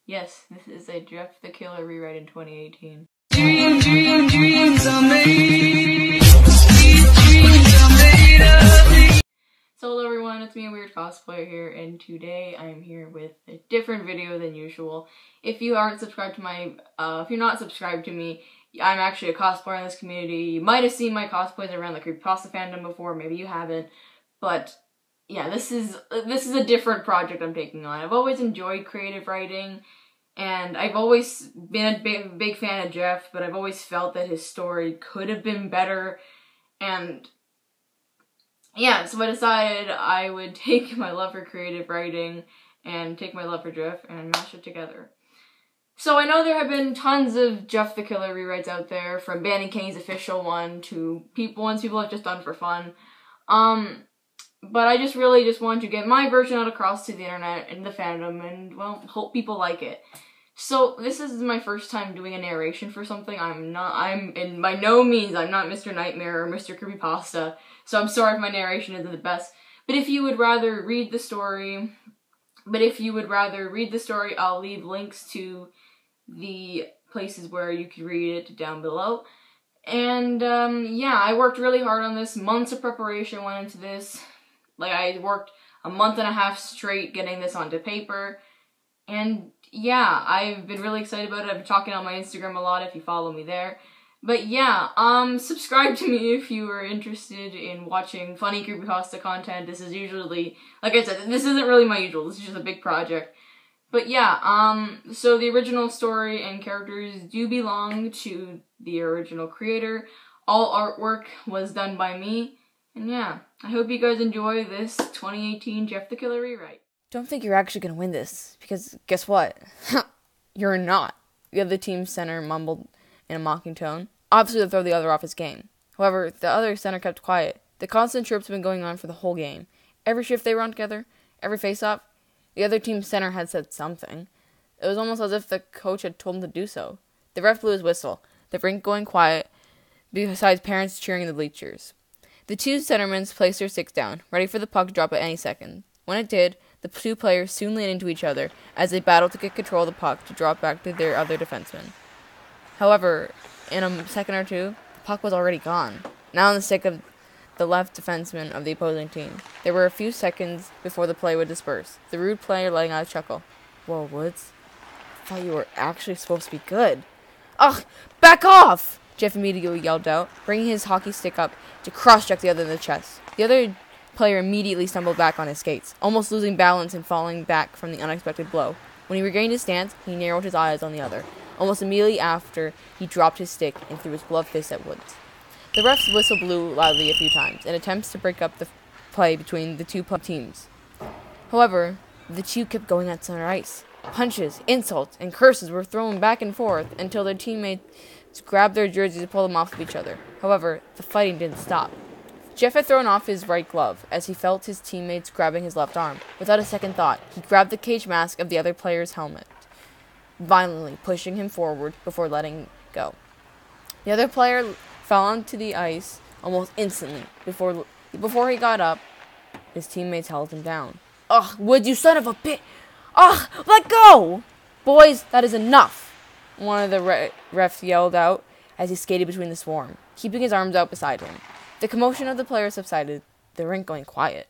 Yes, this is a Jeff the Killer rewrite in 2018. Dreams are made. Dreams are made of. So hello everyone, it's me, Weird Cosplayer here, and today I am here with a different video than usual. If you aren't subscribed to if you're not subscribed to me, I'm actually a cosplayer in this community. You might have seen my cosplays around the creepypasta fandom before, maybe you haven't, but yeah, this is a different project I'm taking on. I've always enjoyed creative writing, and I've always been a big fan of Jeff, but I've always felt that his story could have been better, and yeah, so I decided I would take my love for creative writing and take my love for Jeff and mash it together. So I know there have been tons of Jeff the Killer rewrites out there, from Banning Kenny's official one to ones people have just done for fun. But I just really wanted to get my version out across to the internet and the fandom, and well, hope people like it. So this is my first time doing a narration for something. By no means I'm not Mr. Nightmare or Mr. Creepypasta, so I'm sorry if my narration isn't the best. But if you would rather read the story, I'll leave links to the places where you can read it down below. And yeah, I worked really hard on this. Months of preparation went into this. Like, I worked a month and a half straight getting this onto paper. And yeah, I've been really excited about it. I've been talking on my Instagram a lot if you follow me there. But yeah, subscribe to me if you are interested in watching funny creepypasta content. This is usually, like I said, this isn't really my usual. This is just a big project. But yeah, so the original story and characters do belong to the original creator. All artwork was done by me. And yeah, I hope you guys enjoy this 2018 Jeff the Killer rewrite. Don't think you're actually going to win this, because guess what? You're not. The other team's center mumbled in a mocking tone, obviously to throw the other off his game. However, the other center kept quiet. The constant chirps have been going on for the whole game. Every shift they were on together, every face-off, the other team's center had said something. It was almost as if the coach had told him to do so. The ref blew his whistle, the rink going quiet, besides parents cheering in the bleachers. The two centermen placed their sticks down, ready for the puck to drop at any second. When it did, the two players soon leaned into each other as they battled to get control of the puck to drop back to their other defenseman. However, in a second or two, the puck was already gone, now on the stick of the left defenseman of the opposing team. There were a few seconds before the play would disperse, the rude player letting out a chuckle. Whoa, Woods, I thought you were actually supposed to be good. Ugh, back off! Jeff immediately yelled out, bringing his hockey stick up to cross-check the other in the chest. The other player immediately stumbled back on his skates, almost losing balance and falling back from the unexpected blow. When he regained his stance, he narrowed his eyes on the other. Almost immediately after, he dropped his stick and threw his gloved fist at Woods. The ref's whistle blew loudly a few times in attempts to break up the play between the two teams. However, the two kept going at center ice. Punches, insults, and curses were thrown back and forth until their teammates grabbed their jerseys to pull them off of each other. However, the fighting didn't stop. Jeff had thrown off his right glove as he felt his teammates grabbing his left arm. Without a second thought, he grabbed the cage mask of the other player's helmet, violently pushing him forward before letting go. The other player fell onto the ice almost instantly. Before he got up, his teammates held him down. Ugh, Woods, you son of a bitch! Ugh, let go! Boys, that is enough! One of the refs yelled out as he skated between the swarm, keeping his arms out beside him. The commotion of the players subsided, the rink going quiet.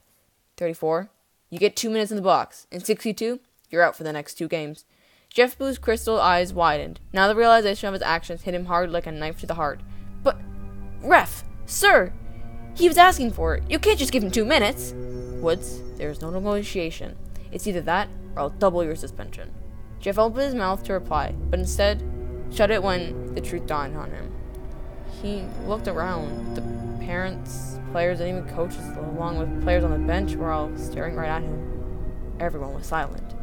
34, you get 2 minutes in the box. In 62, you're out for the next 2 games. Jeff Blue's crystal eyes widened. Now the realization of his actions hit him hard like a knife to the heart. But, ref, sir, he was asking for it. You can't just give him 2 minutes. Woods, there is no negotiation. It's either that or I'll double your suspension. Jeff opened his mouth to reply, but instead shut it when the truth dawned on him. He looked around. The parents, players, and even coaches, along with players on the bench, were all staring right at him. Everyone was silent.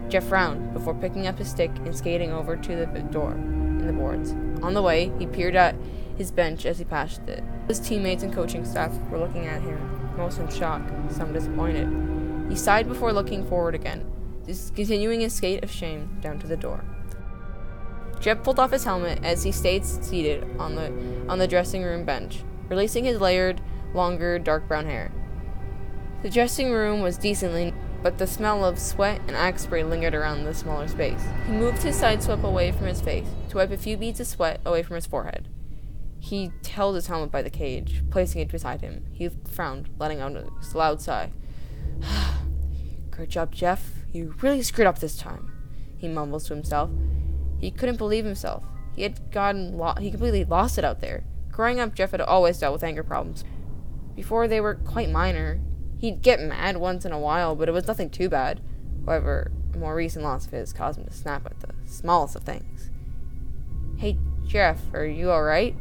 Jeff frowned before picking up his stick and skating over to the door in the boards. On the way, he peered at his bench as he passed it. His teammates and coaching staff were looking at him, most in shock, some disappointed. He sighed before looking forward again, continuing his skate of shame down to the door. Jeff pulled off his helmet as he stayed seated on the dressing room bench, releasing his layered, longer, dark brown hair. The dressing room was decently but the smell of sweat and axe spray lingered around the smaller space. He moved his side sweep away from his face to wipe a few beads of sweat away from his forehead. He held his helmet by the cage, placing it beside him. He frowned, letting out a loud sigh. Great job, Jeff. You really screwed up this time, he mumbles to himself. He couldn't believe himself. He completely lost it out there. Growing up, Jeff had always dealt with anger problems. Before they were quite minor, he'd get mad once in a while, but it was nothing too bad. However, a more recent loss of his caused him to snap at the smallest of things. Hey, Jeff, are you alright?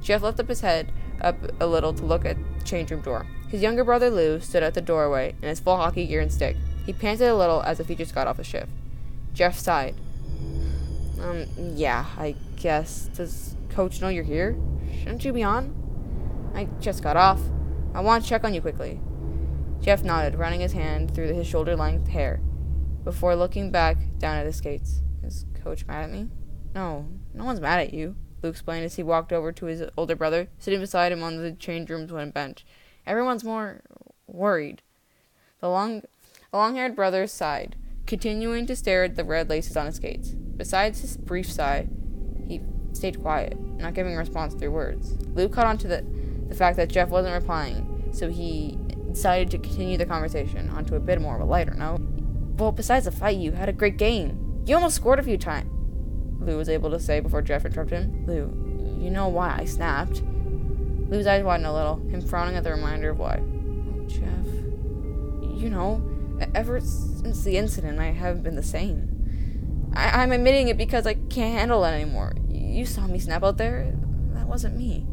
Jeff lifted his head up a little to look at the change room door. His younger brother Lou stood at the doorway in his full hockey gear and stick. He panted a little as if he just got off a shift. Jeff sighed. Yeah, I guess. Does Coach know you're here? Shouldn't you be on? I just got off. I want to check on you quickly. Jeff nodded, running his hand through his shoulder-length hair, before looking back down at his skates. Is Coach mad at me? No one's mad at you, Lou explained as he walked over to his older brother, sitting beside him on the change room's wooden bench. Everyone's more worried. The long-haired brother sighed, continuing to stare at the red laces on his skates. Besides his brief sigh, he stayed quiet, not giving a response through words. Lou caught on to the fact that Jeff wasn't replying, so he decided to continue the conversation onto a bit more of a lighter note. Well, besides the fight, you had a great game. You almost scored a few times, Lou was able to say before Jeff interrupted him. Lou, you know why I snapped. Lou's eyes widened a little, him frowning at the reminder of why. Oh, Jeff, you know, ever since the incident, I haven't been the same. I'm admitting it because I can't handle it anymore. You saw me snap out there. That wasn't me.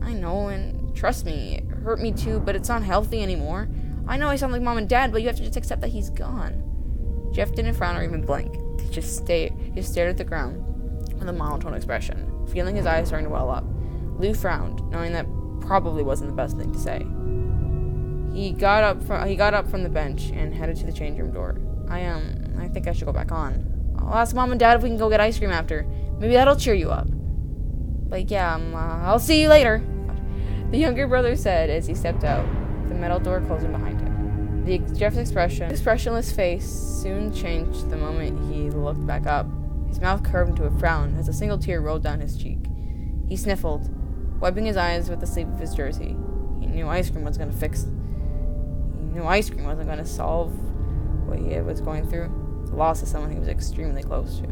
I know, and trust me, it hurt me too, but it's not healthy anymore. I know I sound like Mom and Dad, but you have to just accept that he's gone. Jeff didn't frown or even blink. He just stared at the ground with a monotone expression, feeling his eyes starting to well up. Lou frowned, knowing that probably wasn't the best thing to say. He got up from the bench and headed to the change room door. I think I should go back on. I'll ask Mom and Dad if we can go get ice cream after. Maybe that'll cheer you up. But yeah, I'll see you later, the younger brother said as he stepped out, the metal door closing behind him. Jeff's expressionless face soon changed the moment he looked back up. His mouth curved into a frown as a single tear rolled down his cheek. He sniffled, wiping his eyes with the sleeve of his jersey. He knew ice cream wasn't going to solve what he was going through. The loss of someone he was extremely close to.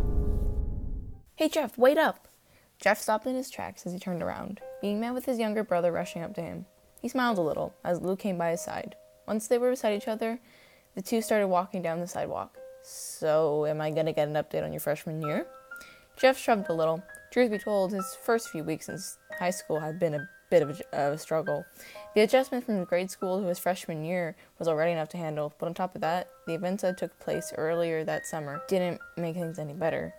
Hey, Jeff, wait up! Jeff stopped in his tracks as he turned around, being met with his younger brother rushing up to him. He smiled a little as Lou came by his side. Once they were beside each other, the two started walking down the sidewalk. So, am I going to get an update on your freshman year? Jeff shrugged a little. Truth be told, his first few weeks in high school had been a bit of a struggle. The adjustment from grade school to his freshman year was already enough to handle, but on top of that, the events that took place earlier that summer didn't make things any better.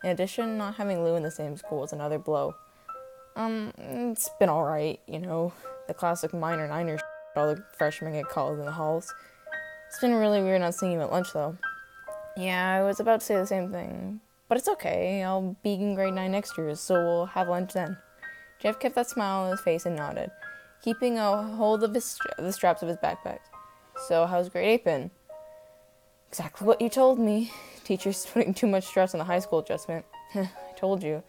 In addition, not having Lou in the same school was another blow. It's been alright, you know, the classic minor niner shit all the freshmen get called in the halls. It's been really weird not seeing you at lunch, though. Yeah, I was about to say the same thing, but it's okay. I'll be in grade 9 next year, so we'll have lunch then. Jeff kept that smile on his face and nodded, keeping a hold of the straps of his backpack. So, how's grade 8 been? Exactly what you told me. Teacher's putting too much stress on the high school adjustment. I told you.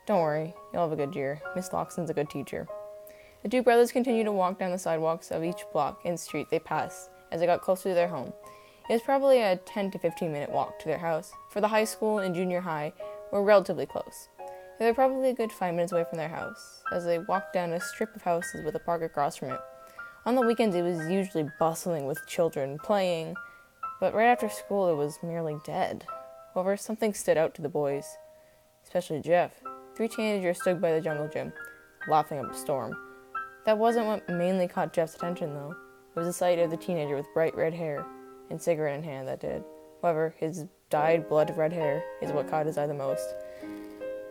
Don't worry, you'll have a good year. Miss Loxton's a good teacher. The two brothers continued to walk down the sidewalks of each block and street they passed as they got closer to their home. It was probably a 10 to 15 minute walk to their house, for the high school and junior high were relatively close. They were probably a good 5 minutes away from their house, as they walked down a strip of houses with a park across from it. On the weekends it was usually bustling with children playing, but right after school it was merely dead. However, something stood out to the boys, especially Jeff. 3 teenagers stood by the jungle gym, laughing up a storm. That wasn't what mainly caught Jeff's attention, though. It was the sight of the teenager with bright red hair and cigarette in hand that did. However, his dyed blood red hair is what caught his eye the most.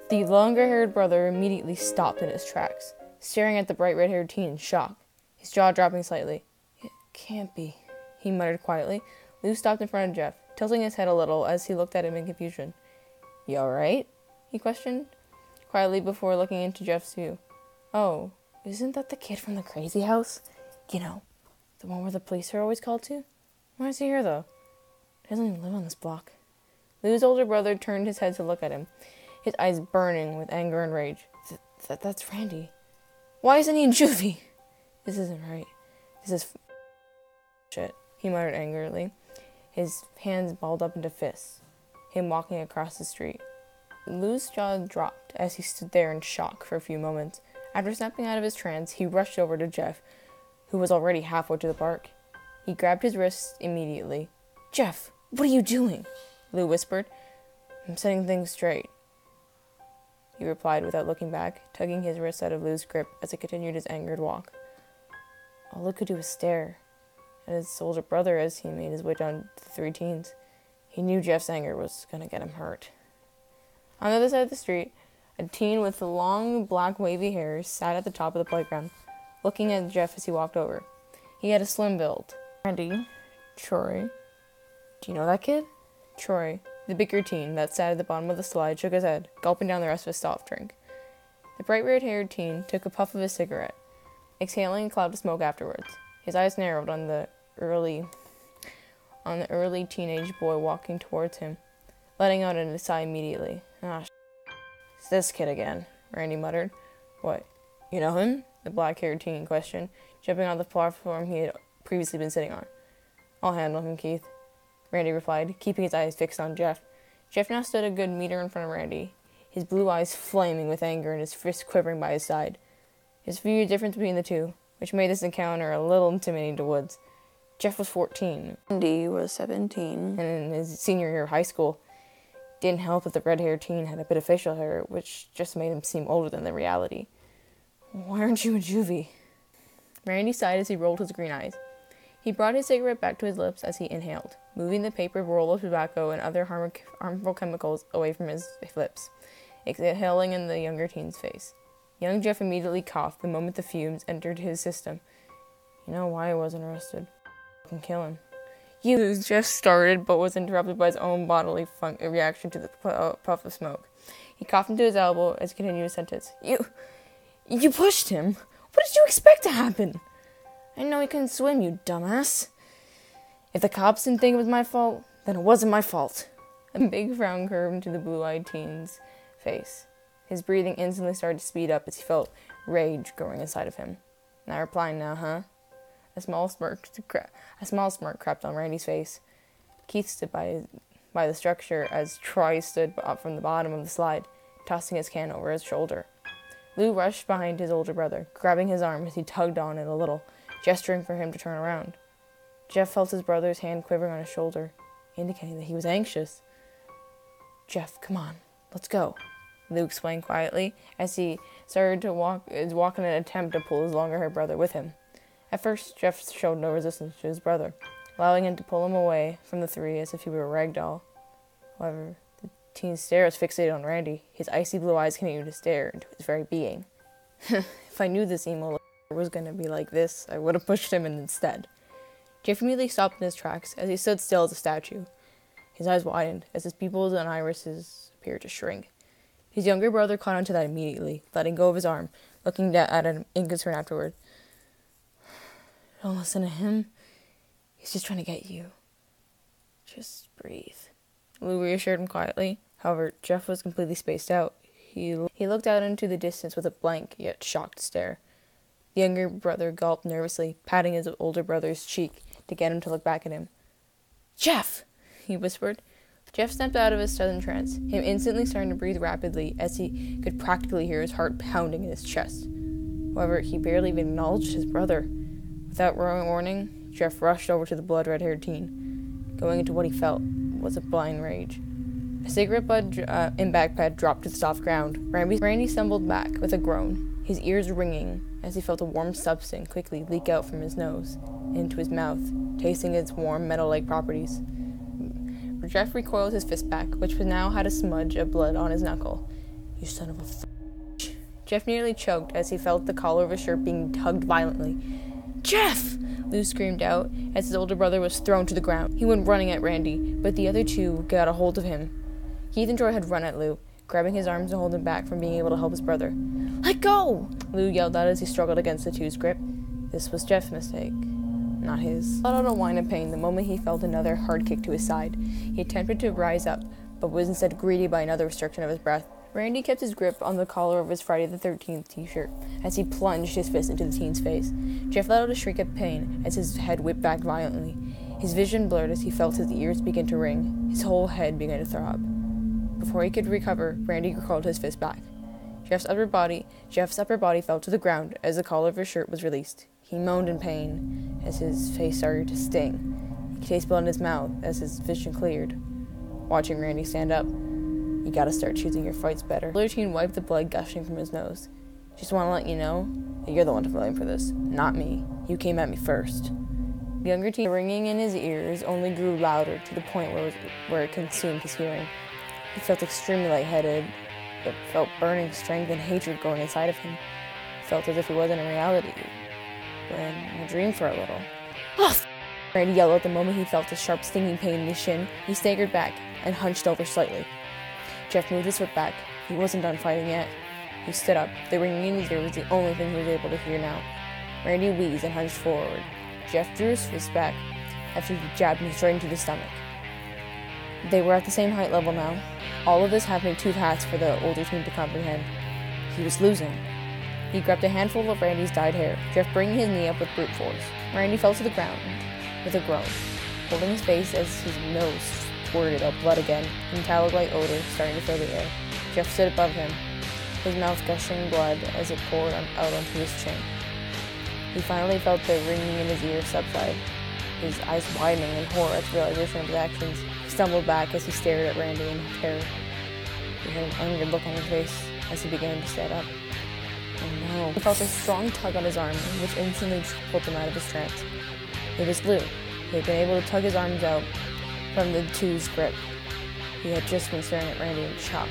The longer-haired brother immediately stopped in his tracks, staring at the bright red-haired teen in shock, his jaw dropping slightly. It can't be, he muttered quietly. Lou stopped in front of Jeff, tilting his head a little as he looked at him in confusion. You alright? He questioned, quietly before looking into Jeff's view. Oh, isn't that the kid from the crazy house? You know, the one where the police are always called to? Why is he here, though? He doesn't even live on this block. Lou's older brother turned his head to look at him, his eyes burning with anger and rage. That's Randy. Why isn't he in juvie? This isn't right. This is shit, he muttered angrily, his hands balled up into fists, him walking across the street. Lou's jaw dropped as he stood there in shock for a few moments. After snapping out of his trance, he rushed over to Jeff, who was already halfway to the park. He grabbed his wrist immediately. Jeff, what are you doing? Lou whispered. I'm setting things straight, he replied without looking back, tugging his wrist out of Lou's grip as he continued his angered walk. All Lou could do was stare at his older brother as he made his way down the three teens. He knew Jeff's anger was going to get him hurt. On the other side of the street, a teen with long, black, wavy hair sat at the top of the playground, looking at Jeff as he walked over. He had a slim build. Randy, Troy, do you know that kid? Troy, the bigger teen that sat at the bottom of the slide, shook his head, gulping down the rest of his soft drink. The bright red-haired teen took a puff of his cigarette, exhaling a cloud of smoke afterwards. His eyes narrowed on the early teenage boy walking towards him, letting out a sigh immediately. It's this kid again, Randy muttered. What, you know him? The black-haired teen questioned, jumping on the platform he had previously been sitting on. I'll handle him, Keith, Randy replied, keeping his eyes fixed on Jeff. Jeff now stood a good meter in front of Randy, his blue eyes flaming with anger and his fist quivering by his side. His few difference between the two, which made this encounter a little intimidating to Woods. Jeff was 14. Randy was 17. And in his senior year of high school, didn't help that the red-haired teen had a bit of facial hair, which just made him seem older than the reality. Why aren't you in juvie? Randy sighed as he rolled his green eyes. He brought his cigarette back to his lips as he inhaled, moving the paper roll of tobacco and other harmful chemicals away from his lips, exhaling in the younger teen's face. Young Jeff immediately coughed the moment the fumes entered his system. You know why I wasn't arrested? I can kill him. Jeff started, but was interrupted by his own bodily reaction to the puff of smoke. He coughed into his elbow as he continued his sentence. You pushed him? What did you expect to happen? I know he couldn't swim, you dumbass. If the cops didn't think it was my fault, then it wasn't my fault. A big frown curved into the blue-eyed teen's face. His breathing instantly started to speed up as he felt rage growing inside of him. Not replying now, huh? A small smirk crept on Randy's face. Keith stood by the structure as Troy stood up from the bottom of the slide, tossing his can over his shoulder. Lou rushed behind his older brother, grabbing his arm as he tugged on it a little, gesturing for him to turn around. Jeff felt his brother's hand quivering on his shoulder, indicating that he was anxious. Jeff, come on, let's go, Lou explained quietly as he started to walk in an attempt to pull his longer-haired brother with him. At first, Jeff showed no resistance to his brother, allowing him to pull him away from the three as if he were a rag doll. However, the teen's stare was fixated on Randy. His icy blue eyes continued to stare into his very being. If I knew this emo was going to be like this, I would have pushed him in instead. Jeff immediately stopped in his tracks as he stood still as a statue. His eyes widened as his pupils and irises appeared to shrink. His younger brother caught onto that immediately, letting go of his arm, looking at him in concern afterward. Don't listen to him. He's just trying to get you. Just breathe. Lou reassured him quietly. However, Jeff was completely spaced out. He looked out into the distance with a blank yet shocked stare. The younger brother gulped nervously, patting his older brother's cheek to get him to look back at him. Jeff! He whispered. Jeff snapped out of his sudden trance, him instantly starting to breathe rapidly as he could practically hear his heart pounding in his chest. However, he barely even acknowledged his brother. Without warning, Jeff rushed over to the blood-red-haired teen, going into what he felt was a blind rage. A cigarette butt and backpack dropped to the soft ground. Randy stumbled back with a groan, his ears ringing as he felt a warm substance quickly leak out from his nose into his mouth, tasting its warm metal-like properties. Jeff recoiled his fist back, which now had a smudge of blood on his knuckle. You son of a f***. Jeff nearly choked as he felt the collar of his shirt being tugged violently. Jeff! Lou screamed out as his older brother was thrown to the ground. He went running at Randy, but the other two got a hold of him. Keith and Troy had run at Lou, grabbing his arms to hold him back from being able to help his brother. Let go! Lou yelled out as he struggled against the two's grip. This was Jeff's mistake. not his. He let out a whine of pain the moment he felt another hard kick to his side. He attempted to rise up, but was instead greeted by another restriction of his breath. Randy kept his grip on the collar of his Friday the 13th t-shirt as he plunged his fist into the teen's face. Jeff let out a shriek of pain as his head whipped back violently. His vision blurred as he felt his ears begin to ring. His whole head began to throb. Before he could recover, Randy curled his fist back. Jeff's upper body fell to the ground as the collar of his shirt was released. He moaned in pain as his face started to sting. He could taste blood in his mouth as his vision cleared. Watching Randy stand up, "You gotta start choosing your fights better." The older teen wiped the blood gushing from his nose. "Just want to let you know that you're the one to blame for this, not me. You came at me first." The younger teen, ringing in his ears, only grew louder to the point where it consumed his hearing. He felt extremely lightheaded, but felt burning strength and hatred growing inside of him. He felt as if he wasn't in reality, but in a dream for a little. "Oh, Randy yelled at the moment he felt a sharp stinging pain in his shin. He staggered back and hunched over slightly. Jeff moved his foot back. He wasn't done fighting yet. He stood up. The ringing in his ear was the only thing he was able to hear now. Randy wheezed and hunched forward. Jeff drew his fist back after he jabbed him straight into the stomach. They were at the same height level now. All of this happening too fast for the older teen to comprehend. He was losing. He grabbed a handful of Randy's dyed hair, Jeff bringing his knee up with brute force. Randy fell to the ground with a groan, holding his face as his nose squirted up blood again, and tallow-like odor starting to fill the air. Jeff stood above him, his mouth gushing blood as it poured out onto his chin. He finally felt the ringing in his ear subside, his eyes widening in horror at the realization of his actions. He stumbled back as he stared at Randy in terror. He had an angered look on his face as he began to stand up. Oh no. He felt a strong tug on his arm, which instantly pulled him out of his trance. It was Lou. He had been able to tug his arms out from the two's grip. He had just been staring at Randy in shock.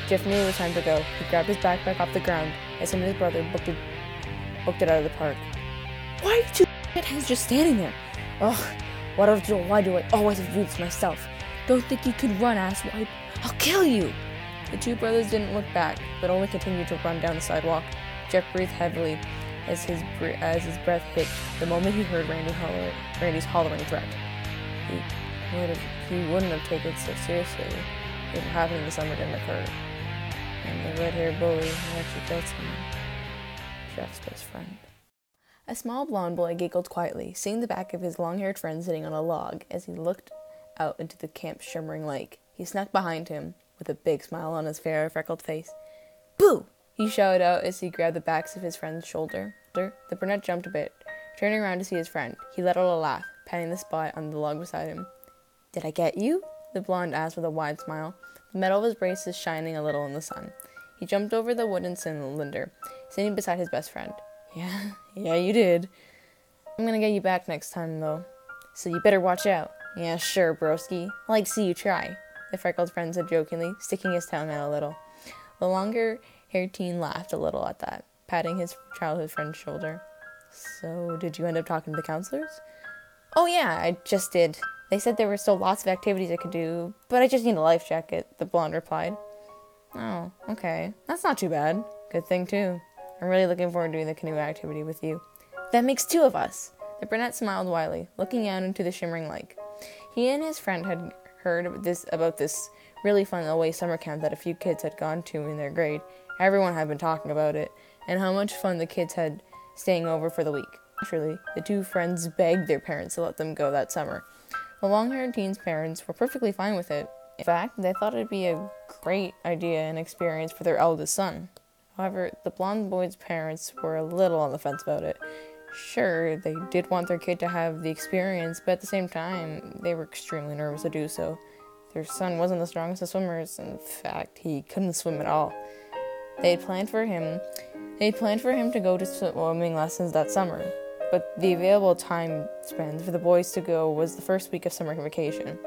Jeff knew it was time to go. He grabbed his backpack off the ground as him and his brother booked it out of the park. Why are you two shitheads just standing there? Ugh, why do I always have to do this myself? Don't think you could run, asswipe. I'll kill you! The two brothers didn't look back, but only continued to run down the sidewalk. Jeff breathed heavily as his breath hitched the moment he heard Randy's hollering threat. He wouldn't have taken it so seriously if what happened in the summer didn't occur. And the red-haired bully actually killed someone. Jeff's best friend. A small blonde boy giggled quietly, seeing the back of his long-haired friend sitting on a log as he looked out into the camp's shimmering lake. He snuck behind him, with a big smile on his fair, freckled face. "Boo!" he shouted out as he grabbed the backs of his friend's shoulder. The brunette jumped a bit, turning around to see his friend. He let out a laugh, patting the spot on the log beside him. "Did I get you?" the blonde asked with a wide smile, the metal of his braces shining a little in the sun. He jumped over the wooden cylinder, sitting beside his best friend. Yeah, you did. I'm gonna get you back next time, though. So you better watch out." "Yeah, sure, broski. I like to see you try," the freckled friend said jokingly, sticking his tongue out a little. The longer-haired teen laughed a little at that, patting his childhood friend's shoulder. "So, did you end up talking to the counselors?" "Oh yeah, I just did. They said there were still lots of activities I could do, but I just need a life jacket," the blonde replied. "Oh, okay. That's not too bad. Good thing, too. I'm really looking forward to doing the canoe activity with you." "That makes two of us." The brunette smiled wryly, looking out into the shimmering lake. He and his friend had heard about this really fun away summer camp that a few kids had gone to in their grade. Everyone had been talking about it, and how much fun the kids had staying over for the week. Naturally, the two friends begged their parents to let them go that summer. The long-haired teen's parents were perfectly fine with it. In fact, they thought it'd be a great idea and experience for their eldest son. However, the blonde boy's parents were a little on the fence about it. Sure, they did want their kid to have the experience, but at the same time, they were extremely nervous to do so. Their son wasn't the strongest of swimmers. In fact, he couldn't swim at all. They'd planned for him to go to swimming lessons that summer, but the available time span for the boys to go was the first week of summer vacation.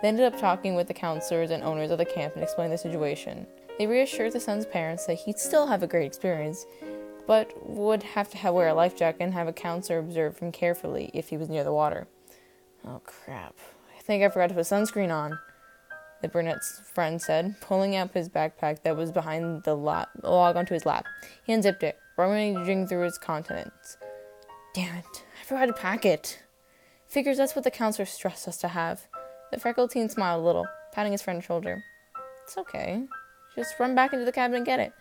They ended up talking with the counselors and owners of the camp and explained the situation. They reassured the son's parents that he'd still have a great experience, but would have to wear a life jacket and have a counselor observe him carefully if he was near the water. "Oh crap, I think I forgot to put sunscreen on," the brunette's friend said, pulling out his backpack that was behind the log onto his lap. He unzipped it, rummaging through its contents. "Damn it, I forgot to pack it. Figures that's what the counselor stressed us to have. The freckled teen smiled a little, patting his friend's shoulder. It's okay. Just run back into the cabin and get it.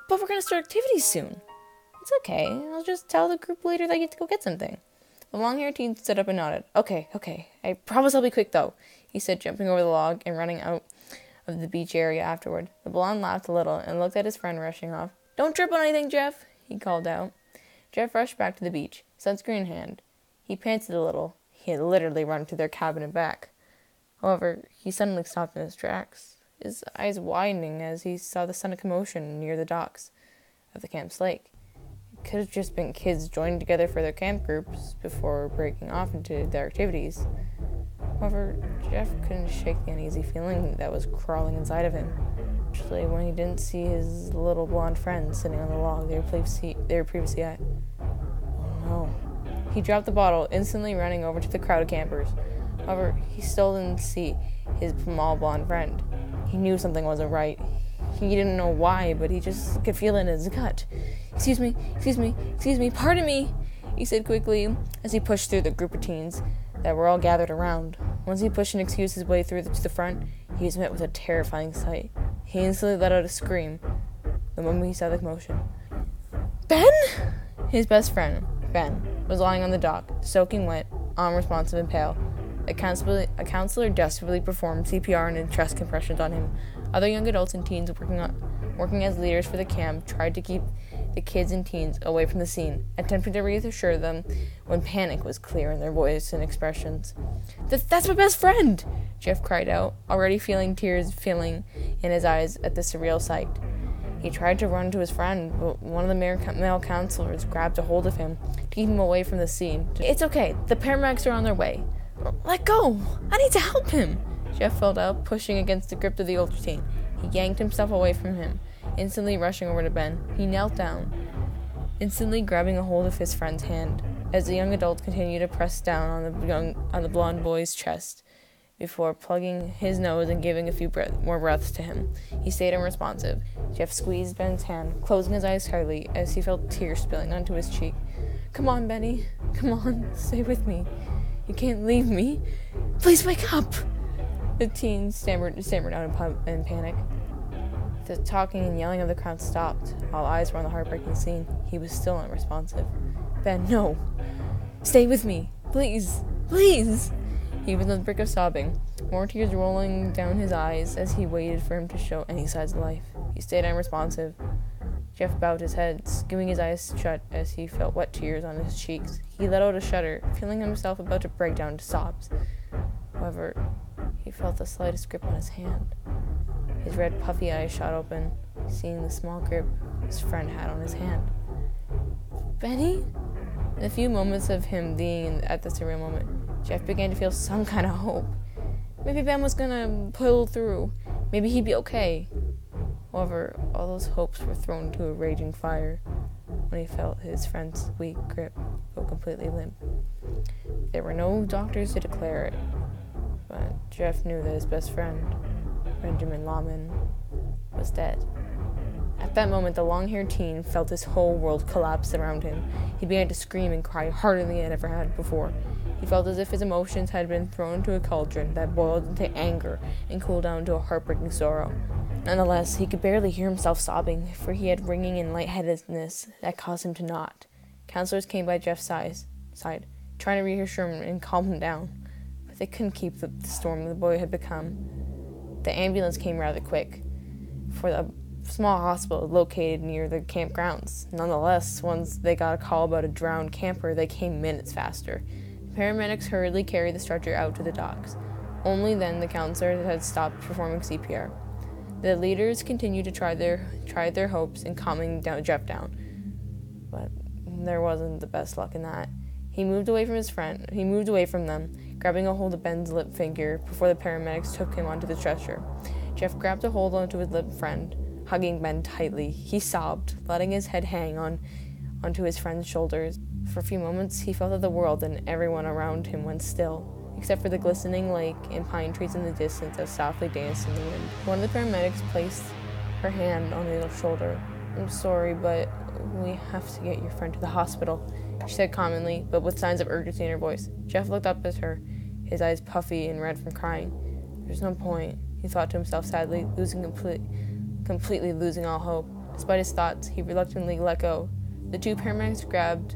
But we're going to start activities soon. It's okay. I'll just tell the group leader that you have to go get something. The long-haired teen stood up and nodded. Okay. I promise I'll be quick, though, he said, jumping over the log and running out of the beach area afterward. The blonde laughed a little and looked at his friend rushing off. Don't trip on anything, Jeff, he called out. Jeff rushed back to the beach, sunscreen in hand. He panted a little. He had literally run to their cabin and back. However, he suddenly stopped in his tracks, his eyes widening as he saw the sudden commotion near the docks of the camp's lake. It could have just been kids joining together for their camp groups before breaking off into their activities. However, Jeff couldn't shake the uneasy feeling that was crawling inside of him, especially when he didn't see his little blonde friend sitting on the log they were previously at. Oh no. He dropped the bottle, instantly running over to the crowd of campers. However, he still didn't see his small blonde friend. He knew something wasn't right. He didn't know why, but he just could feel it in his gut. Excuse me, pardon me, he said quickly as he pushed through the group of teens that were all gathered around. Once he pushed an excuse his way through to the front, he was met with a terrifying sight. He instantly let out a scream the moment he saw the commotion. Ben? His best friend, Ben, was lying on the dock, soaking wet, unresponsive and pale. A counselor desperately performed CPR and chest compressions on him. Other young adults and teens working as leaders for the camp tried to keep the kids and teens away from the scene, attempting to reassure them when panic was clear in their voice and expressions. That's my best friend! Jeff cried out, already feeling tears filling in his eyes at the surreal sight. He tried to run to his friend, but one of the male counselors grabbed a hold of him to keep him away from the scene. It's okay, the paramedics are on their way. Let go! I need to help him! Jeff fell out, pushing against the grip of the older teen. He yanked himself away from him, instantly rushing over to Ben. He knelt down, instantly grabbing a hold of his friend's hand, as the young adult continued to press down on the blonde boy's chest, before plugging his nose and giving a few more breaths to him. He stayed unresponsive. Jeff squeezed Ben's hand, closing his eyes tightly as he felt tears spilling onto his cheek. Come on, Benny. Come on, stay with me. You can't leave me. Please wake up! The teen stammered out in panic. The talking and yelling of the crowd stopped. All eyes were on the heartbreaking scene. He was still unresponsive. Ben, no. Stay with me. Please. Please. He was on the brink of sobbing, more tears rolling down his eyes as he waited for him to show any signs of life. He stayed unresponsive. Jeff bowed his head, skewing his eyes shut as he felt wet tears on his cheeks. He let out a shudder, feeling himself about to break down into sobs. However, he felt the slightest grip on his hand. His red, puffy eyes shot open, seeing the small grip his friend had on his hand. Benny? In a few moments of him being at the surreal moment, Jeff began to feel some kind of hope. Maybe Ben was gonna pull through. Maybe he'd be okay. However, all those hopes were thrown into a raging fire when he felt his friend's weak grip go completely limp. There were no doctors to declare it, but Jeff knew that his best friend, Benjamin Lawman, was dead. At that moment, the long-haired teen felt his whole world collapse around him. He began to scream and cry harder than he had ever had before. He felt as if his emotions had been thrown into a cauldron that boiled into anger and cooled down to a heartbreaking sorrow. Nonetheless, he could barely hear himself sobbing, for he had ringing and lightheadedness that caused him to nod. Counselors came by Jeff's side, trying to reassure him and calm him down, but they couldn't keep the storm the boy had become. The ambulance came rather quick, for the small hospital located near the campgrounds. Nonetheless, once they got a call about a drowned camper, they came minutes faster. The paramedics hurriedly carried the stretcher out to the docks. Only then the counselors had stopped performing CPR. The leaders continued to try their hopes in calming Jeff down, but there wasn't the best luck in that. He moved away from them, grabbing a hold of Ben's lip finger before the paramedics took him onto the stretcher. Jeff grabbed a hold onto his lip friend, hugging Ben tightly. He sobbed, letting his head hang onto his friend's shoulders. For a few moments, he felt that the world and everyone around him went still, except for the glistening lake and pine trees in the distance that softly danced in the wind. One of the paramedics placed her hand on his shoulder. I'm sorry, but we have to get your friend to the hospital, she said calmly, but with signs of urgency in her voice. Jeff looked up at her, his eyes puffy and red from crying. There's no point, he thought to himself sadly, completely losing all hope. Despite his thoughts, he reluctantly let go. The two paramedics grabbed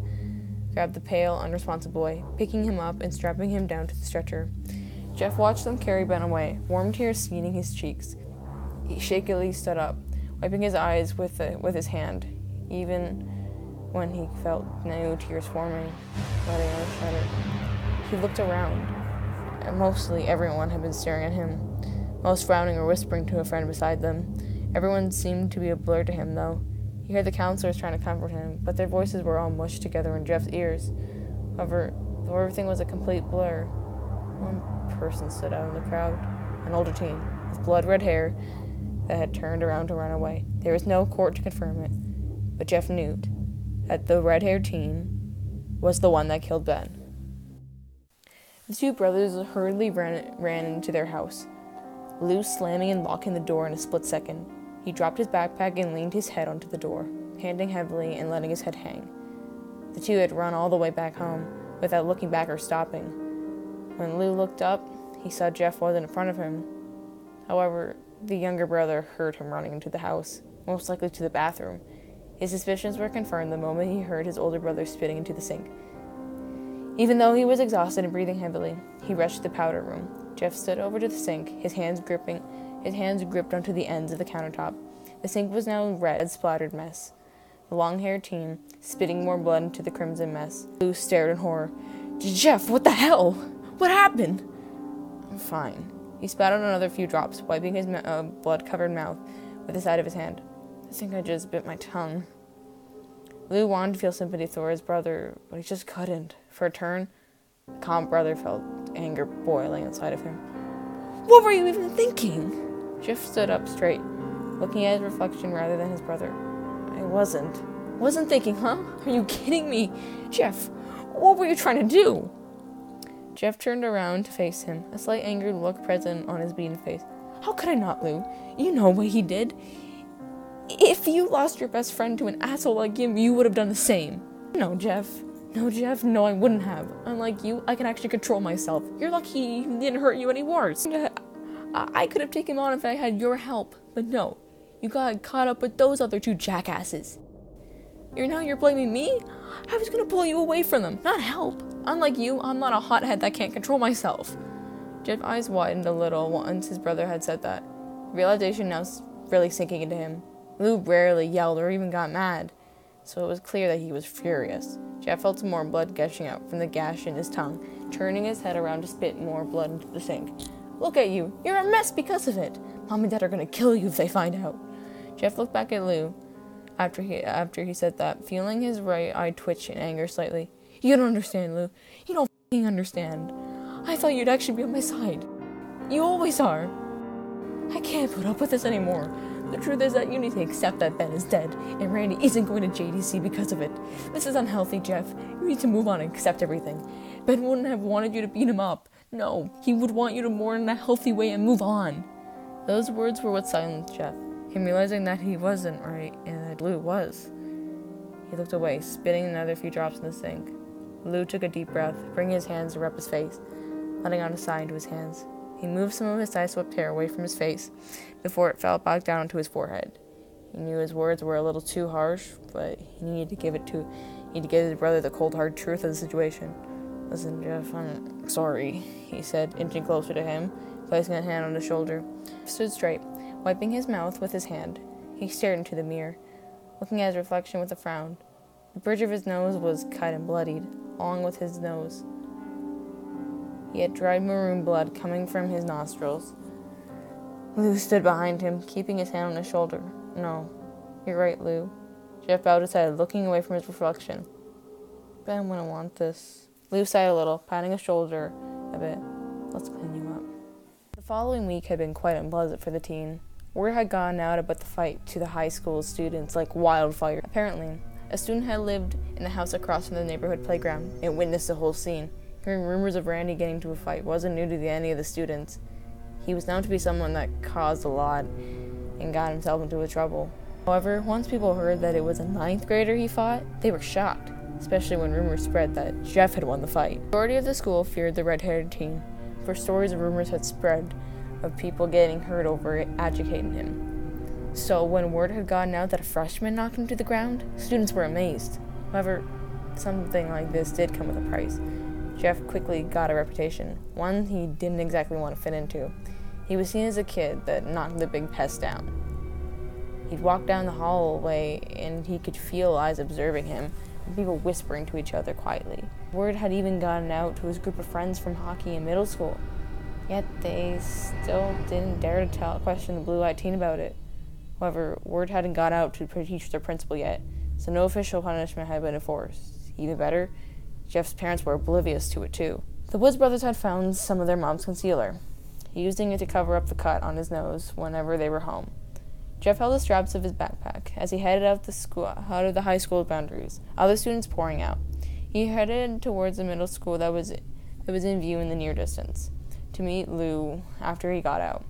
the pale, unresponsive boy, picking him up and strapping him down to the stretcher. Jeff watched them carry Ben away, warm tears staining his cheeks. He shakily stood up, wiping his eyes with his hand, even when he felt new tears forming, letting out a shudder. He looked around, and mostly everyone had been staring at him, most frowning or whispering to a friend beside them. Everyone seemed to be a blur to him, though. He heard the counselors trying to comfort him, but their voices were all mushed together in Jeff's ears. However, though everything was a complete blur, one person stood out in the crowd, an older teen, with blood-red hair that had turned around to run away. There was no court to confirm it, but Jeff knew that the red-haired teen was the one that killed Ben. The two brothers hurriedly ran into their house, Lou slamming and locking the door in a split second. He dropped his backpack and leaned his head onto the door, panting heavily and letting his head hang. The two had run all the way back home, without looking back or stopping. When Lou looked up, he saw Jeff wasn't in front of him. However, the younger brother heard him running into the house, most likely to the bathroom. His suspicions were confirmed the moment he heard his older brother spitting into the sink. Even though he was exhausted and breathing heavily, he rushed to the powder room. Jeff stood over to the sink, his hands gripped onto the ends of the countertop. The sink was now a red, splattered mess, the long-haired teen spitting more blood into the crimson mess. Lou stared in horror. Jeff, what the hell? What happened? I'm fine. He spat out another few drops, wiping his blood-covered mouth with the side of his hand. I think I just bit my tongue. Lou wanted to feel sympathy for his brother, but he just couldn't. For a turn, the calm brother felt anger boiling inside of him. What were you even thinking? Jeff stood up straight, looking at his reflection rather than his brother. I wasn't thinking, huh? Are you kidding me? Jeff, what were you trying to do? Jeff turned around to face him, a slight angered look present on his beaten face. How could I not, Lou? You know what he did. If you lost your best friend to an asshole like him, you would have done the same. No, Jeff, no, I wouldn't have. Unlike you, I can actually control myself. You're lucky he didn't hurt you any worse. I could have taken him on if I had your help, but no. You got caught up with those other two jackasses. You're blaming me? I was gonna pull you away from them, not help. Unlike you, I'm not a hothead that can't control myself. Jeff's eyes widened a little once his brother had said that. Realization now really sinking into him. Lou rarely yelled or even got mad, so it was clear that he was furious. Jeff felt some more blood gushing out from the gash in his tongue, turning his head around to spit more blood into the sink. Look at you. You're a mess because of it. Mom and Dad are gonna kill you if they find out. Jeff looked back at Lou after he said that, feeling his right eye twitch in anger slightly. You don't understand, Lou. You don't f***ing understand. I thought you'd actually be on my side. You always are. I can't put up with this anymore. The truth is that you need to accept that Ben is dead, and Randy isn't going to JDC because of it. This is unhealthy, Jeff. You need to move on and accept everything. Ben wouldn't have wanted you to beat him up. No, he would want you to mourn in a healthy way and move on. Those words were what silenced Jeff, him realizing that he wasn't right and that Lou was. He looked away, spitting another few drops in the sink. Lou took a deep breath, bringing his hands to rub his face, letting out a sigh into his hands. He moved some of his side-swept hair away from his face before it fell back down onto his forehead. He knew his words were a little too harsh, but he needed to give his brother the cold, hard truth of the situation. Listen, Jeff, I'm sorry, he said, inching closer to him, placing a hand on his shoulder. He stood straight, wiping his mouth with his hand. He stared into the mirror, looking at his reflection with a frown. The bridge of his nose was cut and bloodied, along with his nose. He had dried maroon blood coming from his nostrils. Lou stood behind him, keeping his hand on his shoulder. No, you're right, Lou. Jeff bowed his head, looking away from his reflection. Ben wouldn't want this. Lou sighed a little, patting his shoulder a bit. Let's clean you up. The following week had been quite unpleasant for the teen. Word had gone out about the fight to the high school students like wildfire. Apparently, a student had lived in the house across from the neighborhood playground and witnessed the whole scene. Hearing rumors of Randy getting into a fight wasn't new to any of the students. He was known to be someone that caused a lot and got himself into trouble. However, once people heard that it was a 9th grader he fought, they were shocked. especially when rumors spread that Jeff had won the fight. The majority of the school feared the red-haired teen, for stories and rumors had spread of people getting hurt over it, agitating him. So when word had gotten out that a freshman knocked him to the ground, students were amazed. However, something like this did come with a price. Jeff quickly got a reputation, one he didn't exactly want to fit into. He was seen as a kid that knocked the big pest down. He'd walk down the hallway and he could feel eyes observing him, and people whispering to each other quietly. Word had even gotten out to his group of friends from hockey in middle school, yet they still didn't dare to question the blue-eyed teen about it. However, word hadn't got out to teach their principal yet, so no official punishment had been enforced. Even better, Jeff's parents were oblivious to it too. The Woods brothers had found some of their mom's concealer, using it to cover up the cut on his nose whenever they were home. Jeff held the straps of his backpack as he headed out of the high school boundaries, other students pouring out. He headed towards the middle school that was in view in the near distance, to meet Lou after he got out.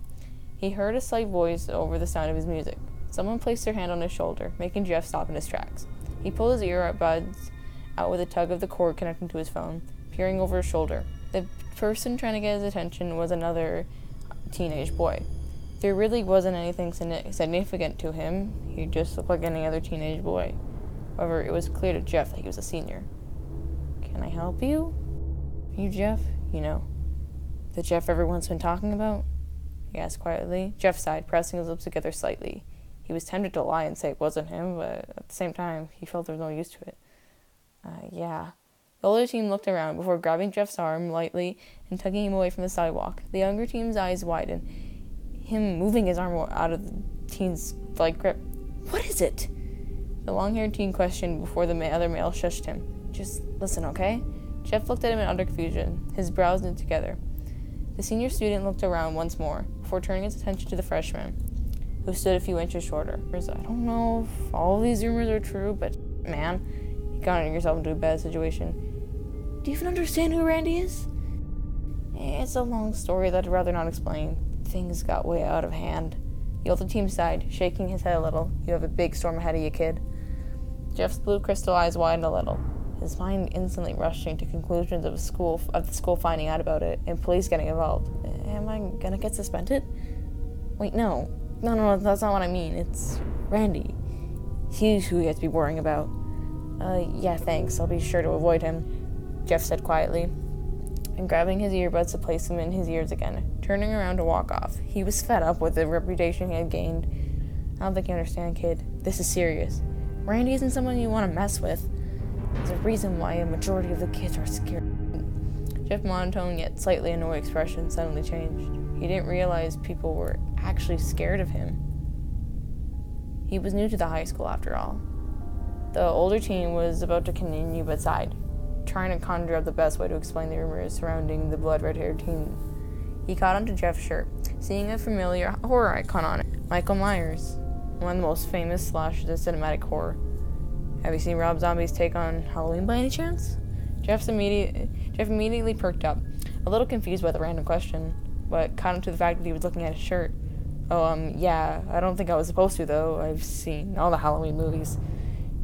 He heard a slight voice over the sound of his music. Someone placed their hand on his shoulder, making Jeff stop in his tracks. He pulled his earbuds out with a tug of the cord connecting to his phone, peering over his shoulder. The person trying to get his attention was another teenage boy. There really wasn't anything significant to him. He just looked like any other teenage boy. However, it was clear to Jeff that he was a senior. "Can I help you? Are you Jeff? You know, the Jeff everyone's been talking about?" he asked quietly. Jeff sighed, pressing his lips together slightly. He was tempted to lie and say it wasn't him, but at the same time, he felt there was no use to it. Yeah. The older teen looked around before grabbing Jeff's arm lightly and tugging him away from the sidewalk. The younger teen's eyes widened, him moving his arm out of the teen's light grip. "What is it?" The long-haired teen questioned before the other male shushed him. "Just listen, okay?" Jeff looked at him in utter confusion, his brows knit together. The senior student looked around once more, before turning his attention to the freshman, who stood a few inches shorter. "I don't know if all of these rumors are true, but man, you got yourself into a bad situation. Do you even understand who Randy is?" "It's a long story that I'd rather not explain. Things got way out of hand." The older team sighed, shaking his head a little. "You have a big storm ahead of you, kid." Jeff's blue crystal eyes widened a little, his mind instantly rushing to conclusions of the school finding out about it and police getting involved. Am I gonna get suspended? Wait, no, that's not what I mean. It's Randy. He's who he has to be worrying about. Yeah, thanks. I'll be sure to avoid him," Jeff said quietly, and grabbing his earbuds to place them in his ears again, turning around to walk off. He was fed up with the reputation he had gained. "I don't think you understand, kid. This is serious. Randy isn't someone you want to mess with. There's a reason why a majority of the kids are scared." Jeff's monotone yet slightly annoyed expression suddenly changed. He didn't realize people were actually scared of him. He was new to the high school after all. The older teen was about to continue but sighed, trying to conjure up the best way to explain the rumors surrounding the blood red-haired teen. He caught onto Jeff's shirt, seeing a familiar horror icon on it. Michael Myers, one of the most famous slashers in cinematic horror. "Have you seen Rob Zombie's take on Halloween by any chance?" Jeff immediately perked up, a little confused by the random question, but caught on to the fact that he was looking at his shirt. Yeah, I don't think I was supposed to, though. I've seen all the Halloween movies."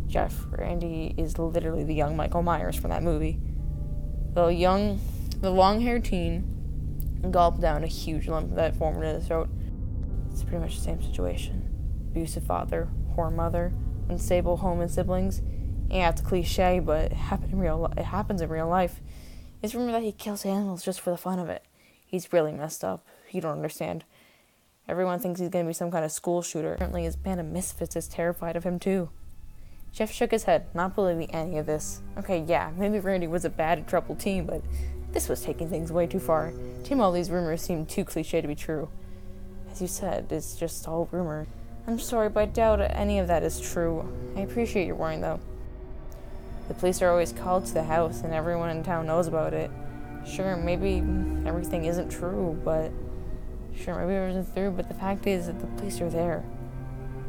Jeff, Randy is literally the young Michael Myers from that movie. The long-haired teen gulped down a huge lump that formed in his throat. "It's pretty much the same situation. Abusive father, whore mother, unstable home and siblings. Yeah, it's a cliche, but it happens in real life. It's rumored that he kills animals just for the fun of it. He's really messed up. You don't understand. Everyone thinks he's going to be some kind of school shooter. Apparently his band of misfits is terrified of him too." Jeff shook his head, not believing any of this. Okay, yeah, maybe Randy was a bad and troubled teen, but this was taking things way too far. To him, all these rumors seemed too cliche to be true. As you said, it's just all rumor. "I'm sorry, but I doubt any of that is true. I appreciate your worrying, though. The police are always called to the house, and everyone in town knows about it. Sure, maybe everything isn't true, but the fact is that the police are there.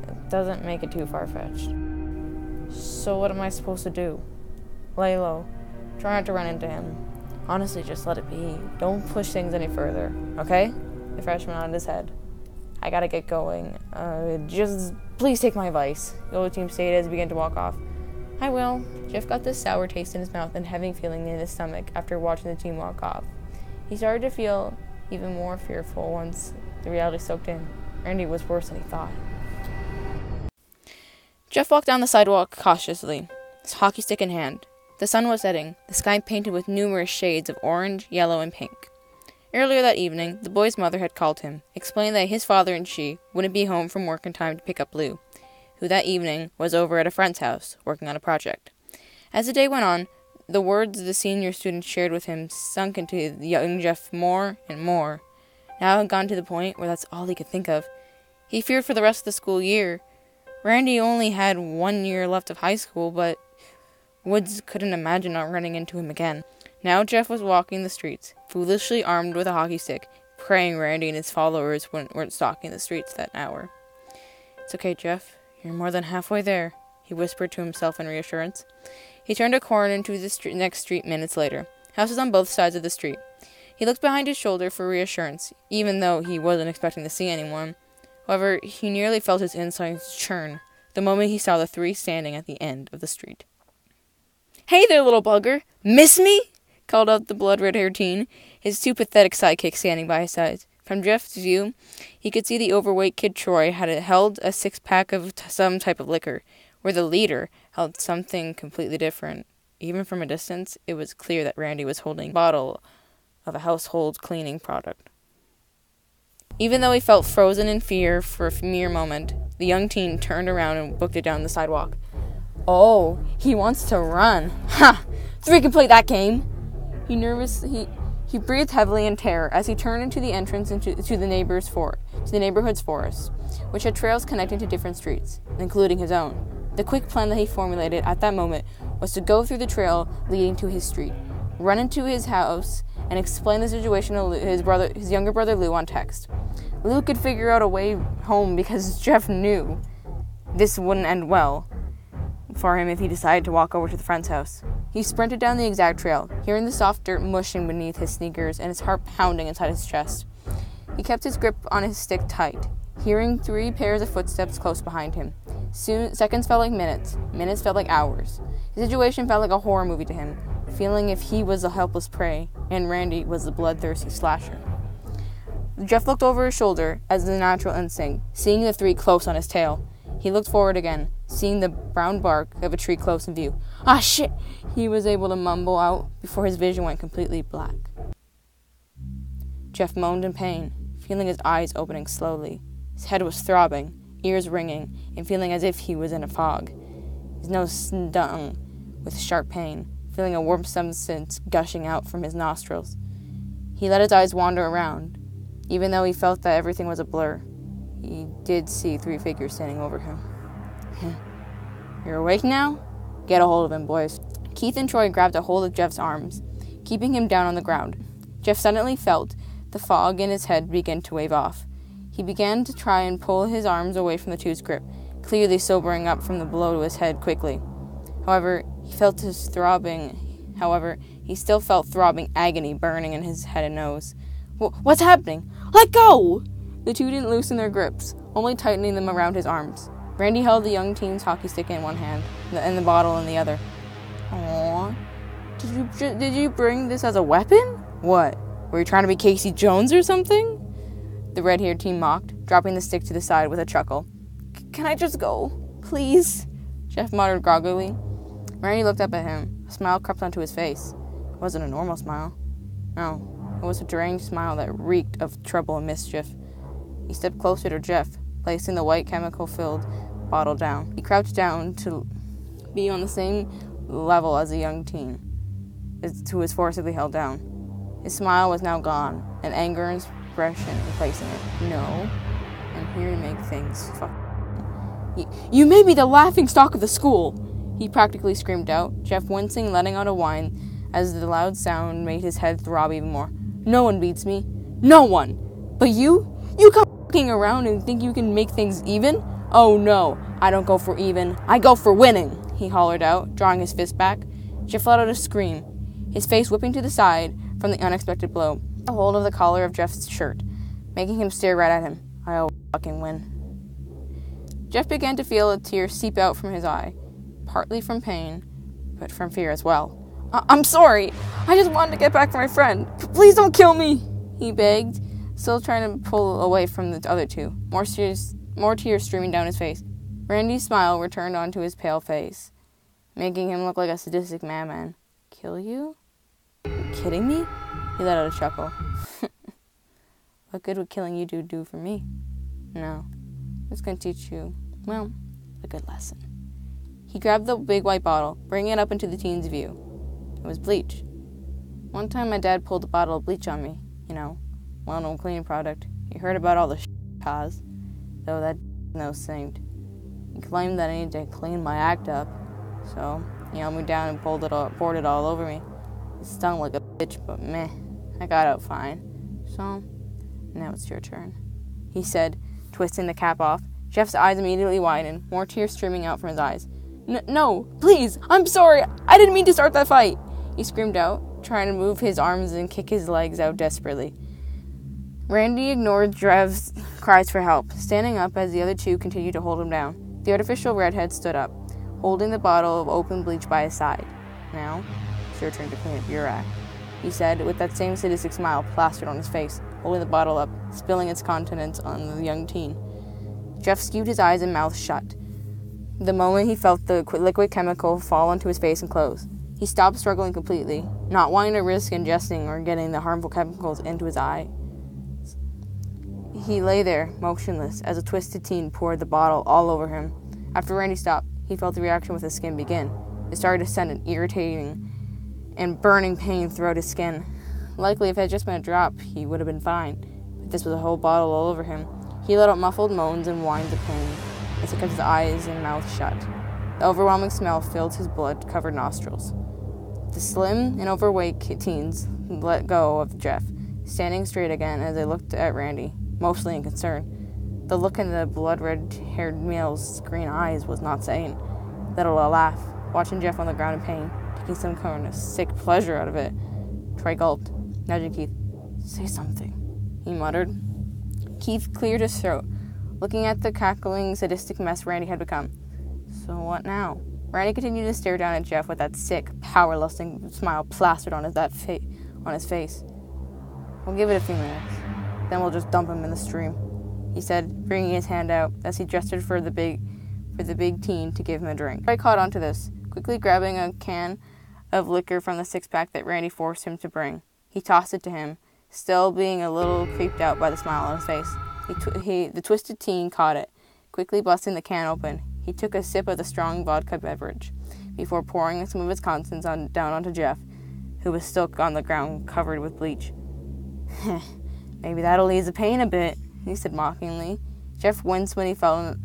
It doesn't make it too far-fetched." "So what am I supposed to do?" "Lay low. Try not to run into him. Honestly, just let it be. Don't push things any further, okay?" The freshman nodded his head. "I gotta get going. Just please take my advice," the older team stated as he began to walk off. "I will." Jeff got this sour taste in his mouth and heavy feeling in his stomach after watching the team walk off. He started to feel even more fearful once the reality soaked in. Randy was worse than he thought. Jeff walked down the sidewalk cautiously, his hockey stick in hand. The sun was setting, the sky painted with numerous shades of orange, yellow, and pink. Earlier that evening, the boy's mother had called him, explaining that his father and she wouldn't be home from work in time to pick up Lou, who that evening was over at a friend's house, working on a project. As the day went on, the words the senior student shared with him sunk into young Jeff more and more. Now it had gotten to the point where that's all he could think of. He feared for the rest of the school year. Randy only had 1 year left of high school, but Woods couldn't imagine not running into him again. Now Jeff was walking the streets, foolishly armed with a hockey stick, praying Randy and his followers weren't stalking the streets that hour. "It's okay, Jeff. You're more than halfway there," he whispered to himself in reassurance. He turned a corner into the next street minutes later. Houses on both sides of the street. He looked behind his shoulder for reassurance, even though he wasn't expecting to see anyone. However, he nearly felt his insides churn the moment he saw the three standing at the end of the street. "Hey there, little bugger! Miss me?" called out the blood-red-haired teen, his two pathetic sidekick standing by his side. From Jeff's view, he could see the overweight kid Troy had held a six-pack of some type of liquor, where the leader held something completely different. Even from a distance, it was clear that Randy was holding a bottle of a household cleaning product. Even though he felt frozen in fear for a mere moment, the young teen turned around and booked it down the sidewalk. "Oh, he wants to run. Ha! Three can play that game." He breathed heavily in terror as he turned into the entrance to the neighborhood's forest, which had trails connecting to different streets, including his own. The quick plan that he formulated at that moment was to go through the trail leading to his street, run into his house, and explain the situation to his younger brother Lou on text. Lou could figure out a way home because Jeff knew this wouldn't end well for him if he decided to walk over to the friend's house. He sprinted down the exact trail, hearing the soft dirt mushing beneath his sneakers and his heart pounding inside his chest. He kept his grip on his stick tight, hearing 3 pairs of footsteps close behind him. Soon, seconds felt like minutes. Minutes felt like hours. The situation felt like a horror movie to him, feeling if he was the helpless prey, and Randy was the bloodthirsty slasher. Jeff looked over his shoulder as the natural instinct, seeing the 3 close on his tail. He looked forward again, seeing the brown bark of a tree close in view. "Ah, shit!" he was able to mumble out before his vision went completely black. Jeff moaned in pain, feeling his eyes opening slowly. His head was throbbing, ears ringing, and feeling as if he was in a fog. His nose stung with sharp pain, feeling a warm substance gushing out from his nostrils. He let his eyes wander around. Even though he felt that everything was a blur, he did see 3 figures standing over him. "You're awake now? Get a hold of him, boys." Keith and Troy grabbed a hold of Jeff's arms, keeping him down on the ground. Jeff suddenly felt the fog in his head begin to wave off. He began to try and pull his arms away from the two's grip, clearly sobering up from the blow to his head quickly. However, he still felt throbbing agony burning in his head and nose. "What's happening? Let go!" The two didn't loosen their grips, only tightening them around his arms. Randy held the young teen's hockey stick in one hand, and the bottle in the other. "Aww. Did you bring this as a weapon? What? Were you trying to be Casey Jones or something?" The red-haired teen mocked, dropping the stick to the side with a chuckle. "Can I just go? Please?" Jeff muttered groggily. Randy looked up at him. A smile crept onto his face. It wasn't a normal smile. No, it was a deranged smile that reeked of trouble and mischief. He stepped closer to Jeff, placing the white chemical-filled bottle down. He crouched down to be on the same level as the young teen, who was forcibly held down. His smile was now gone, an anger and expression replacing it. "No, I'm here to make things fuck. You may be the laughingstock of the school," he practically screamed out, Jeff wincing, letting out a whine as the loud sound made his head throb even more. "No one beats me. No one. But you come f***ing around and think you can make things even? Oh no, I don't go for even. I go for winning," he hollered out, drawing his fist back. Jeff let out a scream, his face whipping to the side from the unexpected blow. He got a hold of the collar of Jeff's shirt, making him stare right at him. "I always fucking win." Jeff began to feel a tear seep out from his eye. partly from pain, but from fear as well. I'm sorry. I just wanted to get back for my friend. Please don't kill me, he begged, still trying to pull away from the other two, more tears streaming down his face. Randy's smile returned onto his pale face, making him look like a sadistic madman. Kill you? Are you kidding me? He let out a chuckle. What good would killing you do for me? No. It's going to teach you, well, a good lesson. He grabbed the big white bottle, bringing it up into the teen's view. It was bleach. One time my dad pulled a bottle of bleach on me, well-known cleaning product. He heard about all the caused, though that no saint. He claimed that I needed to clean my act up, so he held me down and poured it all over me. It stung like a bitch, but meh, I got out fine. So, now it's your turn, he said, twisting the cap off. Jeff's eyes immediately widened, more tears streaming out from his eyes. No, please, I'm sorry, I didn't mean to start that fight, he screamed out, trying to move his arms and kick his legs out desperately. Randy ignored Jeff's cries for help, standing up as the other two continued to hold him down. The artificial redhead stood up, holding the bottle of open bleach by his side. Now, it's your turn to clean up your act, he said, with that same sadistic smile plastered on his face, holding the bottle up, spilling its contents on the young teen. Jeff skewed his eyes and mouth shut, the moment he felt the liquid chemical fall onto his face and clothes. He stopped struggling completely, not wanting to risk ingesting or getting the harmful chemicals into his eye. He lay there, motionless, as a twisted teen poured the bottle all over him. After Randy stopped, he felt the reaction with his skin begin. It started to send an irritating and burning pain throughout his skin. Likely, if it had just been a drop, he would have been fine, but this was a whole bottle all over him. He let out muffled moans and whines of pain as he kept his eyes and mouth shut. The overwhelming smell filled his blood-covered nostrils. The slim and overweight teens let go of Jeff, standing straight again as they looked at Randy, mostly in concern. The look in the blood-red-haired male's green eyes was not saying. Let out a laugh, watching Jeff on the ground in pain, taking some kind of sick pleasure out of it. Troy gulped, nudging Keith. Say something, he muttered. Keith cleared his throat, looking at the cackling, sadistic mess Randy had become. So what now? Randy continued to stare down at Jeff with that sick, power-lusting smile plastered on his face. We'll give it a few minutes. Then we'll just dump him in the stream, he said, bringing his hand out as he gestured for the big teen to give him a drink. Troy caught onto this, quickly grabbing a can of liquor from the six-pack that Randy forced him to bring. He tossed it to him, still being a little creeped out by the smile on his face. The twisted teen caught it, quickly busting the can open. He took a sip of the strong vodka beverage, before pouring some of its contents down onto Jeff, who was still on the ground covered with bleach. Maybe that'll ease the pain a bit, he said mockingly. Jeff winced when he felt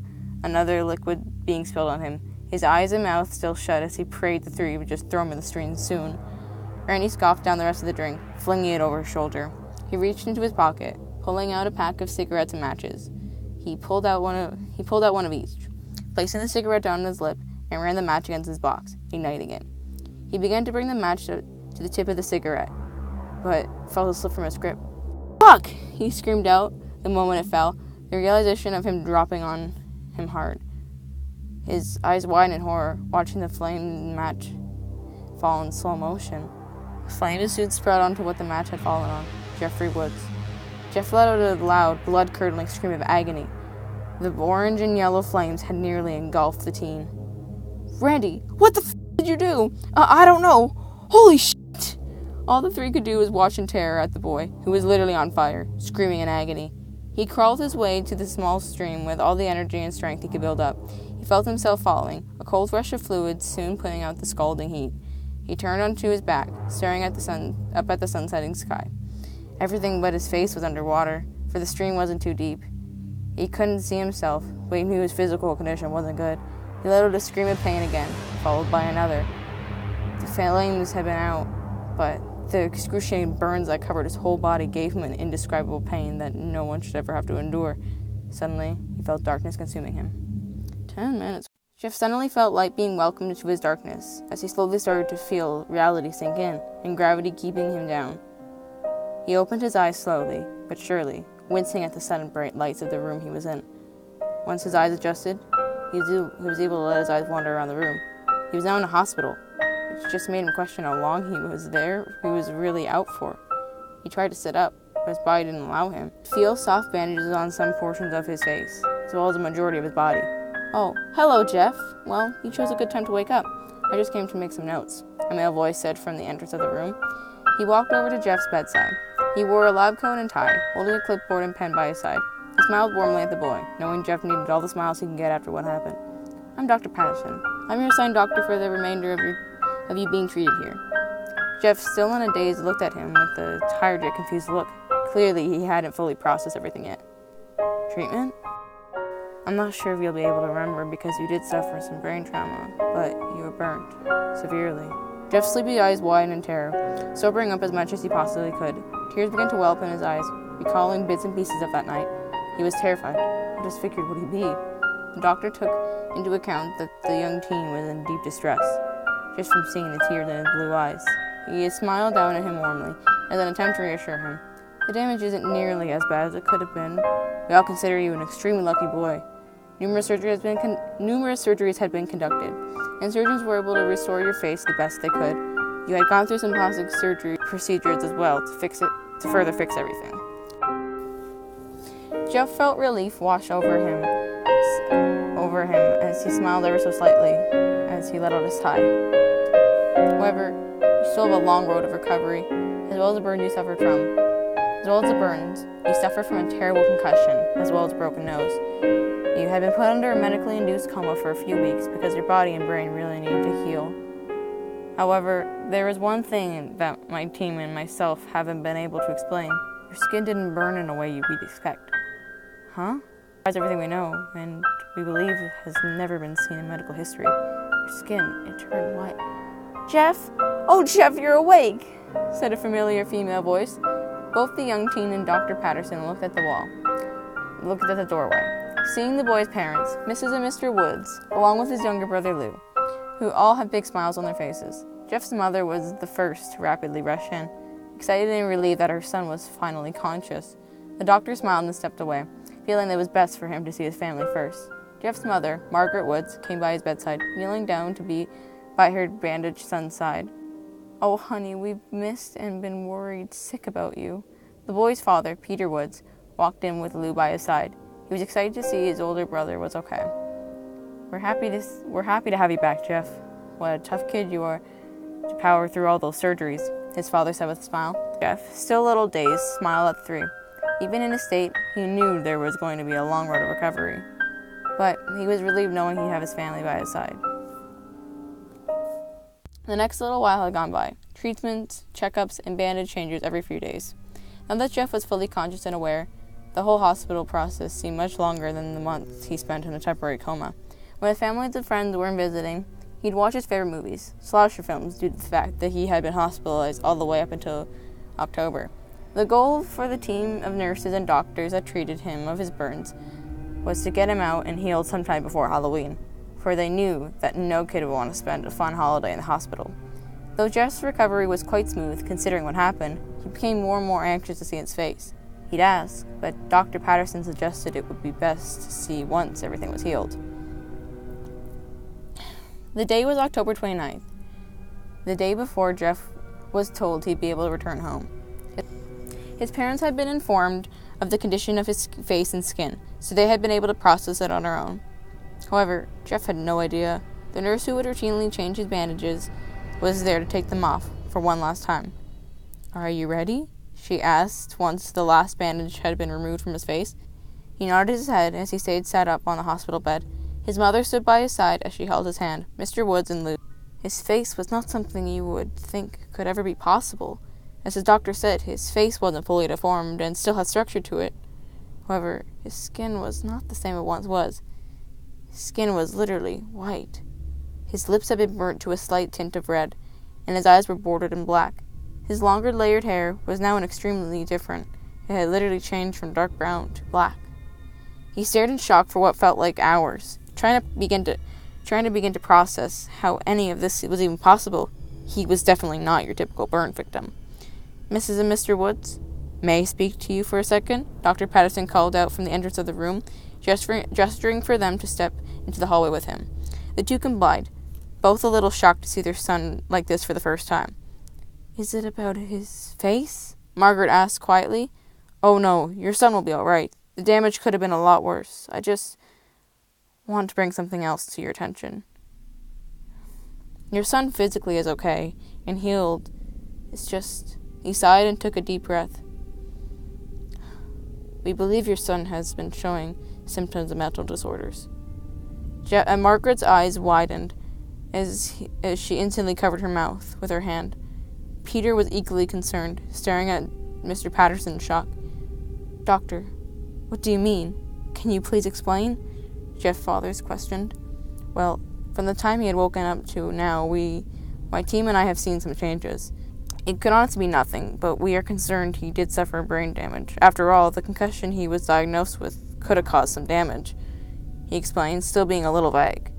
another liquid being spilled on him, his eyes and mouth still shut as he prayed the three would just throw him in the stream soon. Randy scoffed down the rest of the drink, flinging it over his shoulder. He reached into his pocket, pulling out a pack of cigarettes and matches. He pulled out one of each, placing the cigarette down on his lip, and ran the match against his box, igniting it. He began to bring the match to the tip of the cigarette, but felt it slip from his grip. Fuck! He screamed out the moment it fell, the realization of him dropping on him hard. His eyes widened in horror, watching the flame match fall in slow motion. Flames soon spread onto what the match had fallen on, Jeffrey Woods. Jeff let out a loud, blood-curdling scream of agony. The orange and yellow flames had nearly engulfed the teen. Randy, what the did you do? I don't know. Holy shit! All the three could do was watch in terror at the boy, who was literally on fire, screaming in agony. He crawled his way to the small stream with all the energy and strength he could build up. He felt himself falling, a cold rush of fluid soon putting out the scalding heat. He turned onto his back, staring at the sun-setting sky. Everything but his face was underwater, for the stream wasn't too deep. He couldn't see himself, but he knew his physical condition wasn't good. He let out a scream of pain again, followed by another. The flames had been out, but the excruciating burns that covered his whole body gave him an indescribable pain that no one should ever have to endure. Suddenly, he felt darkness consuming him. 10 minutes. Jeff suddenly felt light being welcomed into his darkness, as he slowly started to feel reality sink in, and gravity keeping him down. He opened his eyes slowly, but surely, wincing at the sudden bright lights of the room he was in. Once his eyes adjusted, he was able to let his eyes wander around the room. He was now in a hospital, which just made him question how long he was really out for. He tried to sit up, but his body didn't allow him. Feel soft bandages on some portions of his face, as well as the majority of his body. "Oh, hello, Jeff. Well, you chose a good time to wake up. I just came to make some notes," a male voice said from the entrance of the room. He walked over to Jeff's bedside. He wore a lab coat and tie, holding a clipboard and pen by his side. He smiled warmly at the boy, knowing Jeff needed all the smiles he could get after what happened. "I'm Dr. Patterson. I'm your assigned doctor for the remainder of you being treated here." Jeff, still in a daze, looked at him with a tired yet confused look. Clearly, he hadn't fully processed everything yet. "Treatment? I'm not sure if you'll be able to remember because you did suffer some brain trauma, but you were burnt severely." Jeff's sleepy eyes widened in terror, sobering up as much as he possibly could. Tears began to well up in his eyes, recalling bits and pieces of that night. He was terrified. What disfigured would he be? The doctor took into account that the young teen was in deep distress, just from seeing the tears in his blue eyes. He smiled down at him warmly, as an attempt to reassure him. "The damage isn't nearly as bad as it could have been. We all consider you an extremely lucky boy. Numerous surgeries had been conducted, and surgeons were able to restore your face the best they could. You had gone through some plastic surgery procedures as well to further fix everything." Jeff felt relief wash over him as he smiled ever so slightly as he let out his sigh. However, you still have a long road of recovery, as well as the burns you suffered from. You suffered from a terrible concussion, as well as a broken nose. You had been put under a medically induced coma for a few weeks because your body and brain really needed to heal. However, there is one thing that my team and myself haven't been able to explain. Your skin didn't burn in a way you'd expect. Huh? That's everything we know, and we believe has never been seen in medical history. Your skin, it turned white. "Jeff? Oh, Jeff, you're awake!" said a familiar female voice. Both the young teen and Dr. Patterson looked at the doorway. Seeing the boy's parents, Mrs. and Mr. Woods, along with his younger brother Lou, who all had big smiles on their faces. Jeff's mother was the first to rapidly rush in, excited and relieved that her son was finally conscious. The doctor smiled and stepped away, feeling that it was best for him to see his family first. Jeff's mother, Margaret Woods, came by his bedside, kneeling down to be by her bandaged son's side. "Oh, honey, we've missed and been worried sick about you." The boy's father, Peter Woods, walked in with Lou by his side. He was excited to see his older brother was okay. We're happy to have you back, Jeff. What a tough kid you are to power through all those surgeries," his father said with a smile. Jeff, still a little dazed, smiled at the three. Even in his state, he knew there was going to be a long road of recovery. But he was relieved knowing he'd have his family by his side. The next little while had gone by. Treatments, checkups, and bandage changes every few days. Now that Jeff was fully conscious and aware, the whole hospital process seemed much longer than the months he spent in a temporary coma. When his family and friends weren't visiting, he'd watch his favorite movies, slasher films, due to the fact that he had been hospitalized all the way up until October. The goal for the team of nurses and doctors that treated him of his burns was to get him out and healed sometime before Halloween, for they knew that no kid would want to spend a fun holiday in the hospital. Though Jeff's recovery was quite smooth, considering what happened, he became more and more anxious to see its face. He'd ask, but Dr. Patterson suggested it would be best to see once everything was healed. The day was October 29th, the day before Jeff was told he'd be able to return home. His parents had been informed of the condition of his face and skin, so they had been able to process it on their own. However, Jeff had no idea. The nurse who would routinely change his bandages was there to take them off for one last time. "Are you ready?" she asked once the last bandage had been removed from his face. He nodded his head as he stayed sat up on the hospital bed. His mother stood by his side as she held his hand, Mr. Woods and Lou. His face was not something you would think could ever be possible. As the doctor said, his face wasn't fully deformed and still had structure to it. However, his skin was not the same it once was. His skin was literally white. His lips had been burnt to a slight tint of red, and his eyes were bordered in black. His longer layered hair was now extremely different. It had literally changed from dark brown to black. He stared in shock for what felt like hours, trying to begin to process how any of this was even possible. He was definitely not your typical burn victim. "Mrs. and Mr. Woods, may I speak to you for a second?" Dr. Patterson called out from the entrance of the room, gesturing for them to step into the hallway with him. The two complied. both a little shocked to see their son like this for the first time. "Is it about his face?" Margaret asked quietly. "Oh no, your son will be all right. The damage could have been a lot worse. I just want to bring something else to your attention. Your son physically is okay and healed. It's just..." He sighed and took a deep breath. "We believe your son has been showing symptoms of mental disorders." Margaret's eyes widened as she instantly covered her mouth with her hand. Peter was equally concerned, staring at Mr. Patterson in shock. "Doctor, what do you mean? Can you please explain?" Jeff Fathers questioned. "Well, from the time he had woken up to now, my team and I have seen some changes. It could honestly be nothing, but we are concerned he did suffer brain damage. After all, the concussion he was diagnosed with could have caused some damage," he explained, still being a little vague.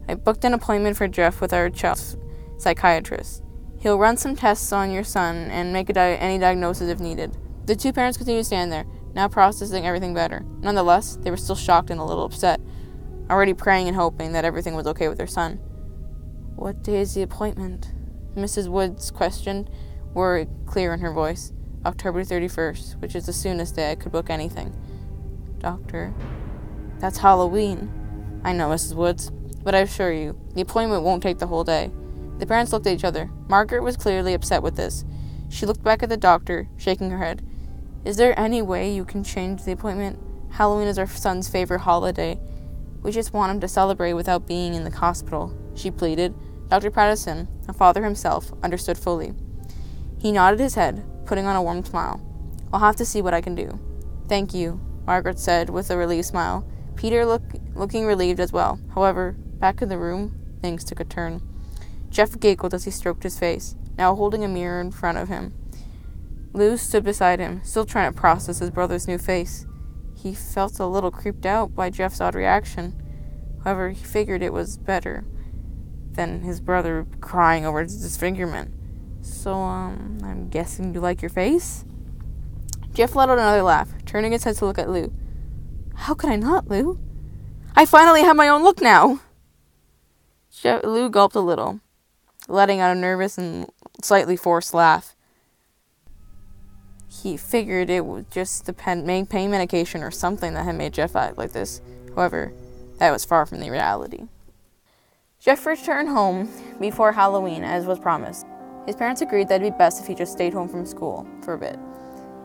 "I booked an appointment for Jeff with our child psychiatrist. He'll run some tests on your son and make any diagnosis if needed." The two parents continued to stand there, now processing everything better. Nonetheless, they were still shocked and a little upset, already praying and hoping that everything was okay with their son. "What day is the appointment?" Mrs. Woods questioned, worry clear in her voice. "October 31st, which is the soonest day I could book anything." "Doctor, that's Halloween." "I know, Mrs. Woods, but I assure you, the appointment won't take the whole day." The parents looked at each other. Margaret was clearly upset with this. She looked back at the doctor, shaking her head. "Is there any way you can change the appointment? Halloween is our son's favorite holiday. We just want him to celebrate without being in the hospital," she pleaded. Dr. Patterson, a father himself, understood fully. He nodded his head, putting on a warm smile. "I'll have to see what I can do." "Thank you," Margaret said with a relieved smile. Peter looking relieved as well. However, back in the room, things took a turn. Jeff giggled as he stroked his face, now holding a mirror in front of him. Lou stood beside him, still trying to process his brother's new face. He felt a little creeped out by Jeff's odd reaction. However, he figured it was better than his brother crying over his disfigurement. "So, I'm guessing you like your face?" Jeff let out another laugh, turning his head to look at Lou. "How could I not, Lou? I finally have my own look now!" Lou gulped a little, letting out a nervous and slightly forced laugh. He figured it was just the pain medication or something that had made Jeff act like this. However, that was far from the reality. Jeff returned home before Halloween, as was promised. His parents agreed that it'd be best if he just stayed home from school for a bit,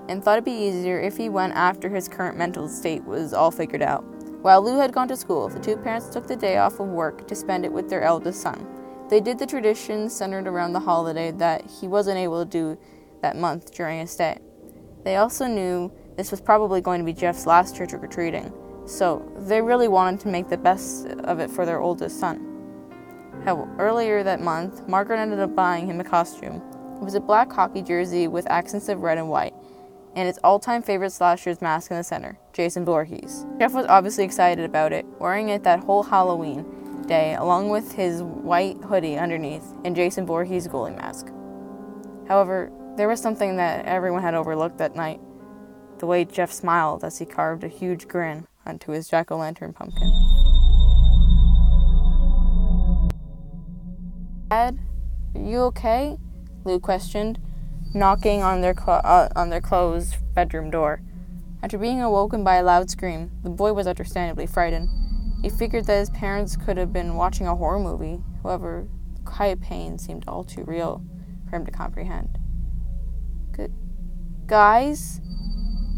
and thought it'd be easier if he went after his current mental state was all figured out. While Lou had gone to school, the two parents took the day off of work to spend it with their eldest son. They did the traditions centered around the holiday that he wasn't able to do that month during his stay. They also knew this was probably going to be Jeff's last trick-or-treating, so they really wanted to make the best of it for their oldest son. Earlier that month, Margaret ended up buying him a costume. It was a black hockey jersey with accents of red and white, and his all-time favorite slasher's mask in the center, Jason Voorhees. Jeff was obviously excited about it, wearing it that whole Halloween day, along with his white hoodie underneath and Jason Voorhees' goalie mask. However, there was something that everyone had overlooked that night: the way Jeff smiled as he carved a huge grin onto his jack-o'-lantern pumpkin. "Dad, are you okay?" Lou questioned, knocking on their closed bedroom door. After being awoken by a loud scream, the boy was understandably frightened. He figured that his parents could have been watching a horror movie. However, the quiet pain seemed all too real for him to comprehend. "Guys?"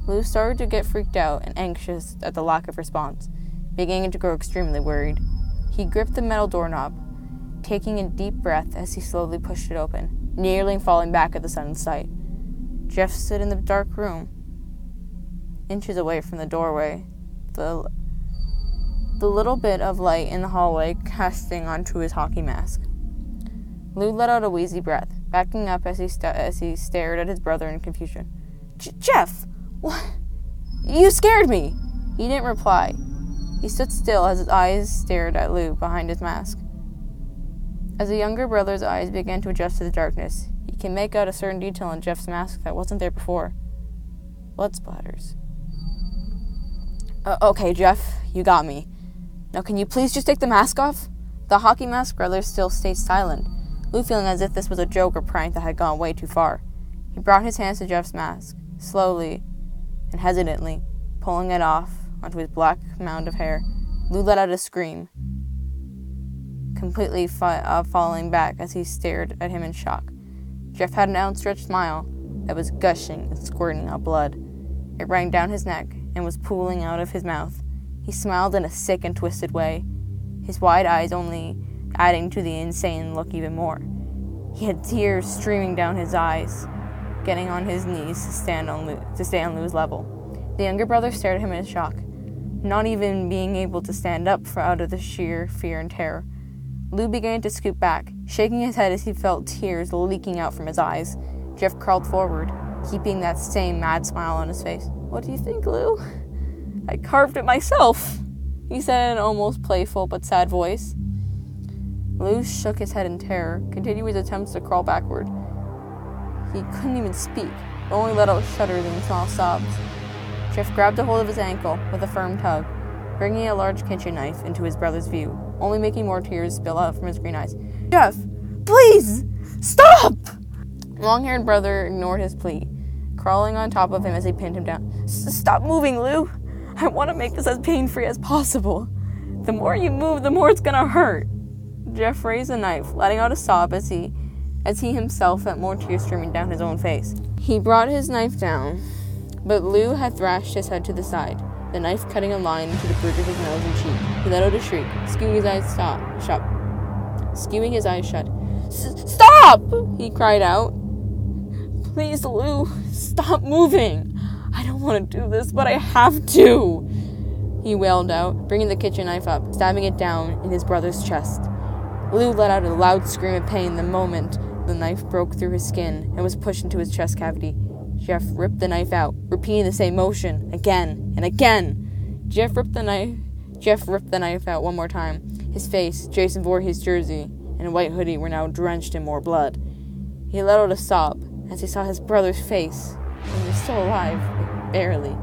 Lou started to get freaked out and anxious at the lack of response, beginning to grow extremely worried. He gripped the metal doorknob, taking a deep breath as he slowly pushed it open, nearly falling back at the sudden sight. Jeff stood in the dark room, inches away from the doorway, the little bit of light in the hallway casting onto his hockey mask. Lou let out a wheezy breath, backing up as he stared at his brother in confusion. "Jeff! What? You scared me!" He didn't reply. He stood still as his eyes stared at Lou behind his mask. As the younger brother's eyes began to adjust to the darkness, he could make out a certain detail in Jeff's mask that wasn't there before. Blood splatters. Okay, Jeff, you got me. Now can you please just take the mask off? The hockey mask brother still stayed silent, Lou feeling as if this was a joke or prank that had gone way too far. He brought his hands to Jeff's mask, slowly and hesitantly, pulling it off onto his black mound of hair. Lou let out a scream, completely falling back as he stared at him in shock. Jeff had an outstretched smile that was gushing and squirting out blood. It ran down his neck and was pooling out of his mouth. He smiled in a sick and twisted way, his wide eyes only adding to the insane look even more. He had tears streaming down his eyes, getting on his knees to stay on Lou's level. The younger brother stared at him in shock, not even being able to stand up out of the sheer fear and terror. Lou began to scoot back, shaking his head as he felt tears leaking out from his eyes. Jeff crawled forward, keeping that same mad smile on his face. "What do you think, Lou? I carved it myself," he said in an almost playful but sad voice. Lou shook his head in terror, continuing his attempts to crawl backward. He couldn't even speak, but only let out shudders and small sobs. Jeff grabbed a hold of his ankle with a firm tug, bringing a large kitchen knife into his brother's view, only making more tears spill out from his green eyes. "Jeff, please, stop!" Long-haired brother ignored his plea, crawling on top of him as he pinned him down. "Stop moving, Lou. I want to make this as pain-free as possible. The more you move, the more it's gonna hurt." Jeff raised the knife, letting out a sob as he himself felt more tears streaming down his own face. He brought his knife down, but Lou had thrashed his head to the side, the knife cutting a line into the bridge of his nose and cheek. He let out a shriek, skewing his eyes shut. "Stop!" he cried out. "Please, Lou, stop moving. I don't want to do this, but I have to," he wailed out, bringing the kitchen knife up, stabbing it down in his brother's chest. Lou let out a loud scream of pain the moment the knife broke through his skin and was pushed into his chest cavity. Jeff ripped the knife out, repeating the same motion again and again. Jeff ripped the knife out one more time. His face, Jason Voorhees' jersey, and a white hoodie were now drenched in more blood. He let out a sob as he saw his brother's face, and he was still alive, but barely.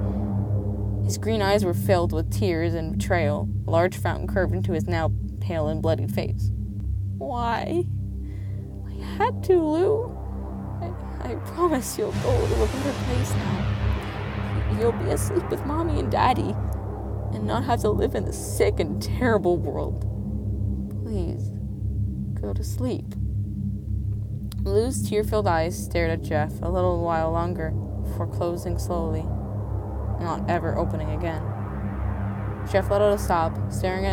His green eyes were filled with tears and betrayal. A large fountain curved into his now pale and bloodied face. "Why? I had to, Lou. I promise you'll go to a better place now. You'll be asleep with Mommy and Daddy, and not have to live in this sick and terrible world. Please, go to sleep." Lou's tear-filled eyes stared at Jeff a little while longer, before closing slowly, not ever opening again. Jeff let out a sob, staring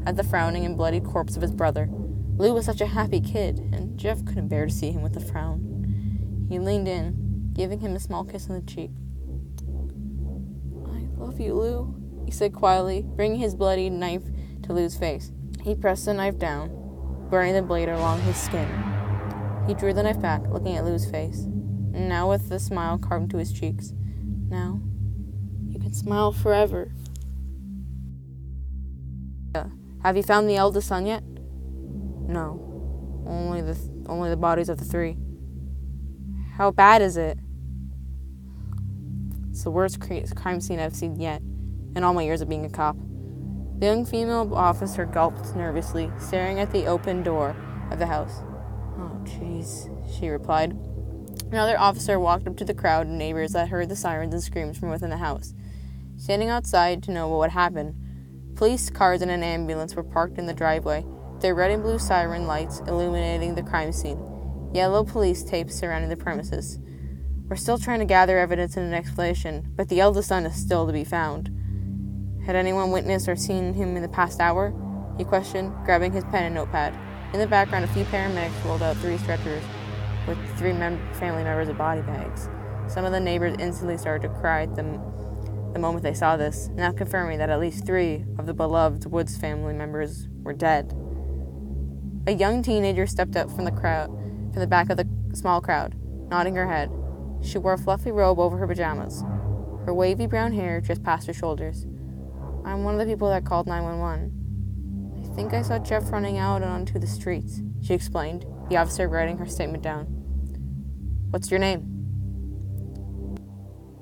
at the frowning and bloody corpse of his brother. Lou was such a happy kid, and Jeff couldn't bear to see him with a frown. He leaned in, giving him a small kiss on the cheek. "I love you, Lou," he said quietly, bringing his bloody knife to Lou's face. He pressed the knife down, burning the blade along his skin. He drew the knife back, looking at Lou's face, now with the smile carved into his cheeks. "Now, you can smile forever." "Have you found the eldest son yet?" "No. Only the bodies of the 3. "How bad is it?" "It's the worst crime scene I've seen yet, in all my years of being a cop." The young female officer gulped nervously, staring at the open door of the house. "Oh, jeez," she replied. Another officer walked up to the crowd of neighbors that heard the sirens and screams from within the house. Standing outside to know what had happened, police cars and an ambulance were parked in the driveway, their red and blue siren lights illuminating the crime scene. Yellow police tapes surrounding the premises. "We're still trying to gather evidence and an explanation, but the eldest son is still to be found." "Had anyone witnessed or seen him in the past hour?" he questioned, grabbing his pen and notepad. In the background, a few paramedics rolled out 3 stretchers with 3 family members of body bags. Some of the neighbors instantly started to cry at the moment they saw this, now confirming that at least 3 of the beloved Woods family members were dead. A young teenager stepped up from the back of the small crowd, nodding her head. She wore a fluffy robe over her pajamas, her wavy brown hair just past her shoulders. "I'm one of the people that called 911. I think I saw Jeff running out onto the streets," she explained, the officer writing her statement down. "What's your name?"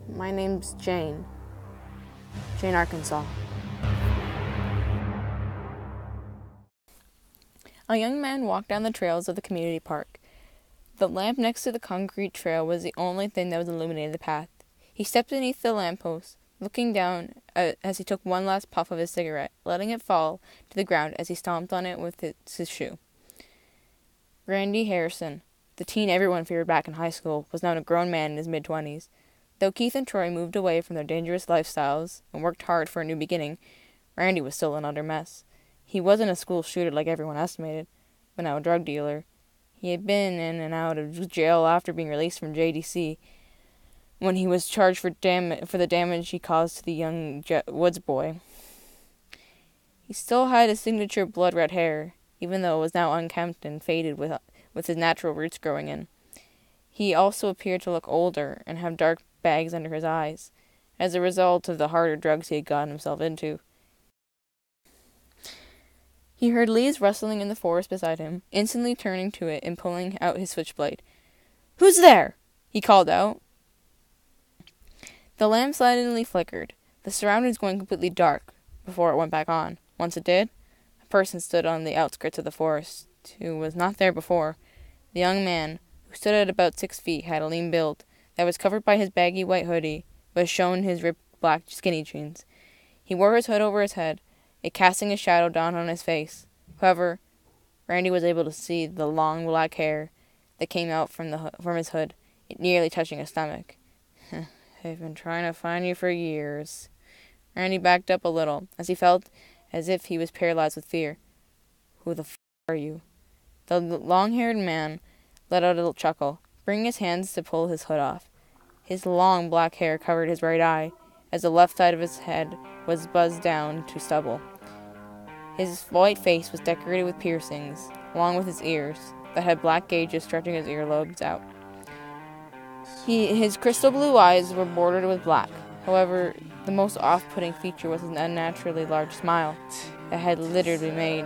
"My name's Jane. Jane Arkansas." A young man walked down the trails of the community park. The lamp next to the concrete trail was the only thing that was illuminating the path. He stepped beneath the lamppost, looking down as he took one last puff of his cigarette, letting it fall to the ground as he stomped on it with his shoe. Randy Harrison, the teen everyone feared back in high school, was now a grown man in his mid-20s. Though Keith and Troy moved away from their dangerous lifestyles and worked hard for a new beginning, Randy was still an utter mess. He wasn't a school shooter like everyone estimated, but now a drug dealer. He had been in and out of jail after being released from JDC, when he was charged for the damage he caused to the young Woods boy. He still had his signature blood-red hair, even though it was now unkempt and faded with his natural roots growing in. He also appeared to look older and have dark bags under his eyes, as a result of the harder drugs he had gotten himself into. He heard leaves rustling in the forest beside him, instantly turning to it and pulling out his switchblade. "Who's there?" he called out. The lamp suddenly flickered, the surroundings going completely dark, before it went back on. Once it did, a person stood on the outskirts of the forest, who was not there before. The young man, who stood at about 6 feet, had a lean build that was covered by his baggy white hoodie, but showed his ripped black skinny jeans. He wore his hood over his head, it casting a shadow down on his face. However, Randy was able to see the long black hair that came out from his hood, nearly touching his stomach. "They've been trying to find you for years." Randy backed up a little, as he felt as if he was paralyzed with fear. "Who the f*** are you?" The long-haired man let out a little chuckle, bringing his hands to pull his hood off. His long black hair covered his right eye, as the left side of his head was buzzed down to stubble. His white face was decorated with piercings, along with his ears, that had black gauges stretching his earlobes out. His crystal blue eyes were bordered with black. However, the most off-putting feature was his unnaturally large smile that had literally made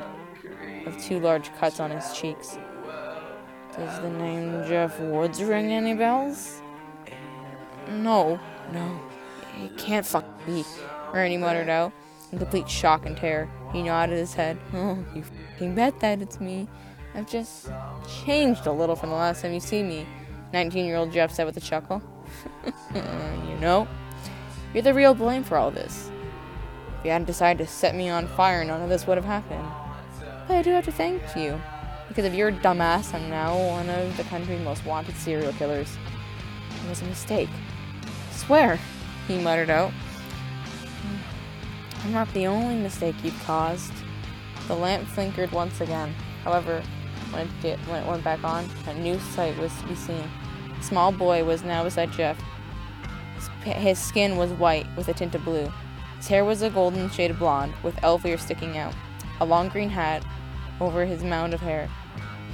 of 2 large cuts on his cheeks. "Does the name Jeff Woods ring any bells?" No, it can't be," Randy muttered out, in complete shock and terror. He nodded his head. "Oh, you f***ing bet that it's me. I've just changed a little from the last time you see me," 19-year-old Jeff said with a chuckle. You're the real blame for all this. If you hadn't decided to set me on fire, none of this would have happened. But I do have to thank you. Because of your dumbass, I'm now one of the country's most wanted serial killers. It was a mistake. I swear," he muttered out. "I'm not the only mistake you've caused." The lamp flickered once again. However, when it went back on, a new sight was to be seen. A small boy was now beside Jeff. His skin was white with a tint of blue. His hair was a golden shade of blonde, with elf ears sticking out. A long green hat over his mound of hair.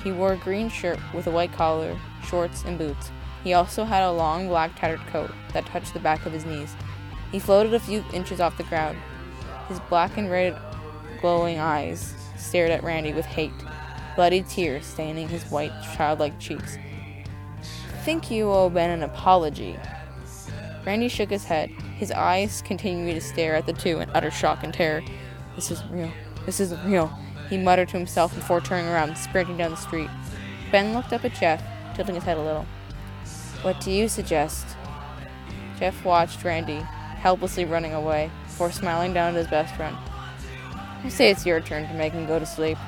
He wore a green shirt with a white collar, shorts, and boots. He also had a long black tattered coat that touched the back of his knees. He floated a few inches off the ground. His black and red glowing eyes stared at Randy with hate, bloody tears staining his white, childlike cheeks. "I think you owe Ben an apology." Randy shook his head. His eyes continued to stare at the two in utter shock and terror. "This isn't real. This isn't real," he muttered to himself before turning around and sprinting down the street. Ben looked up at Jeff, tilting his head a little. "What do you suggest?" Jeff watched Randy, helplessly running away, before smiling down at his best friend. "I say it's your turn to make him go to sleep."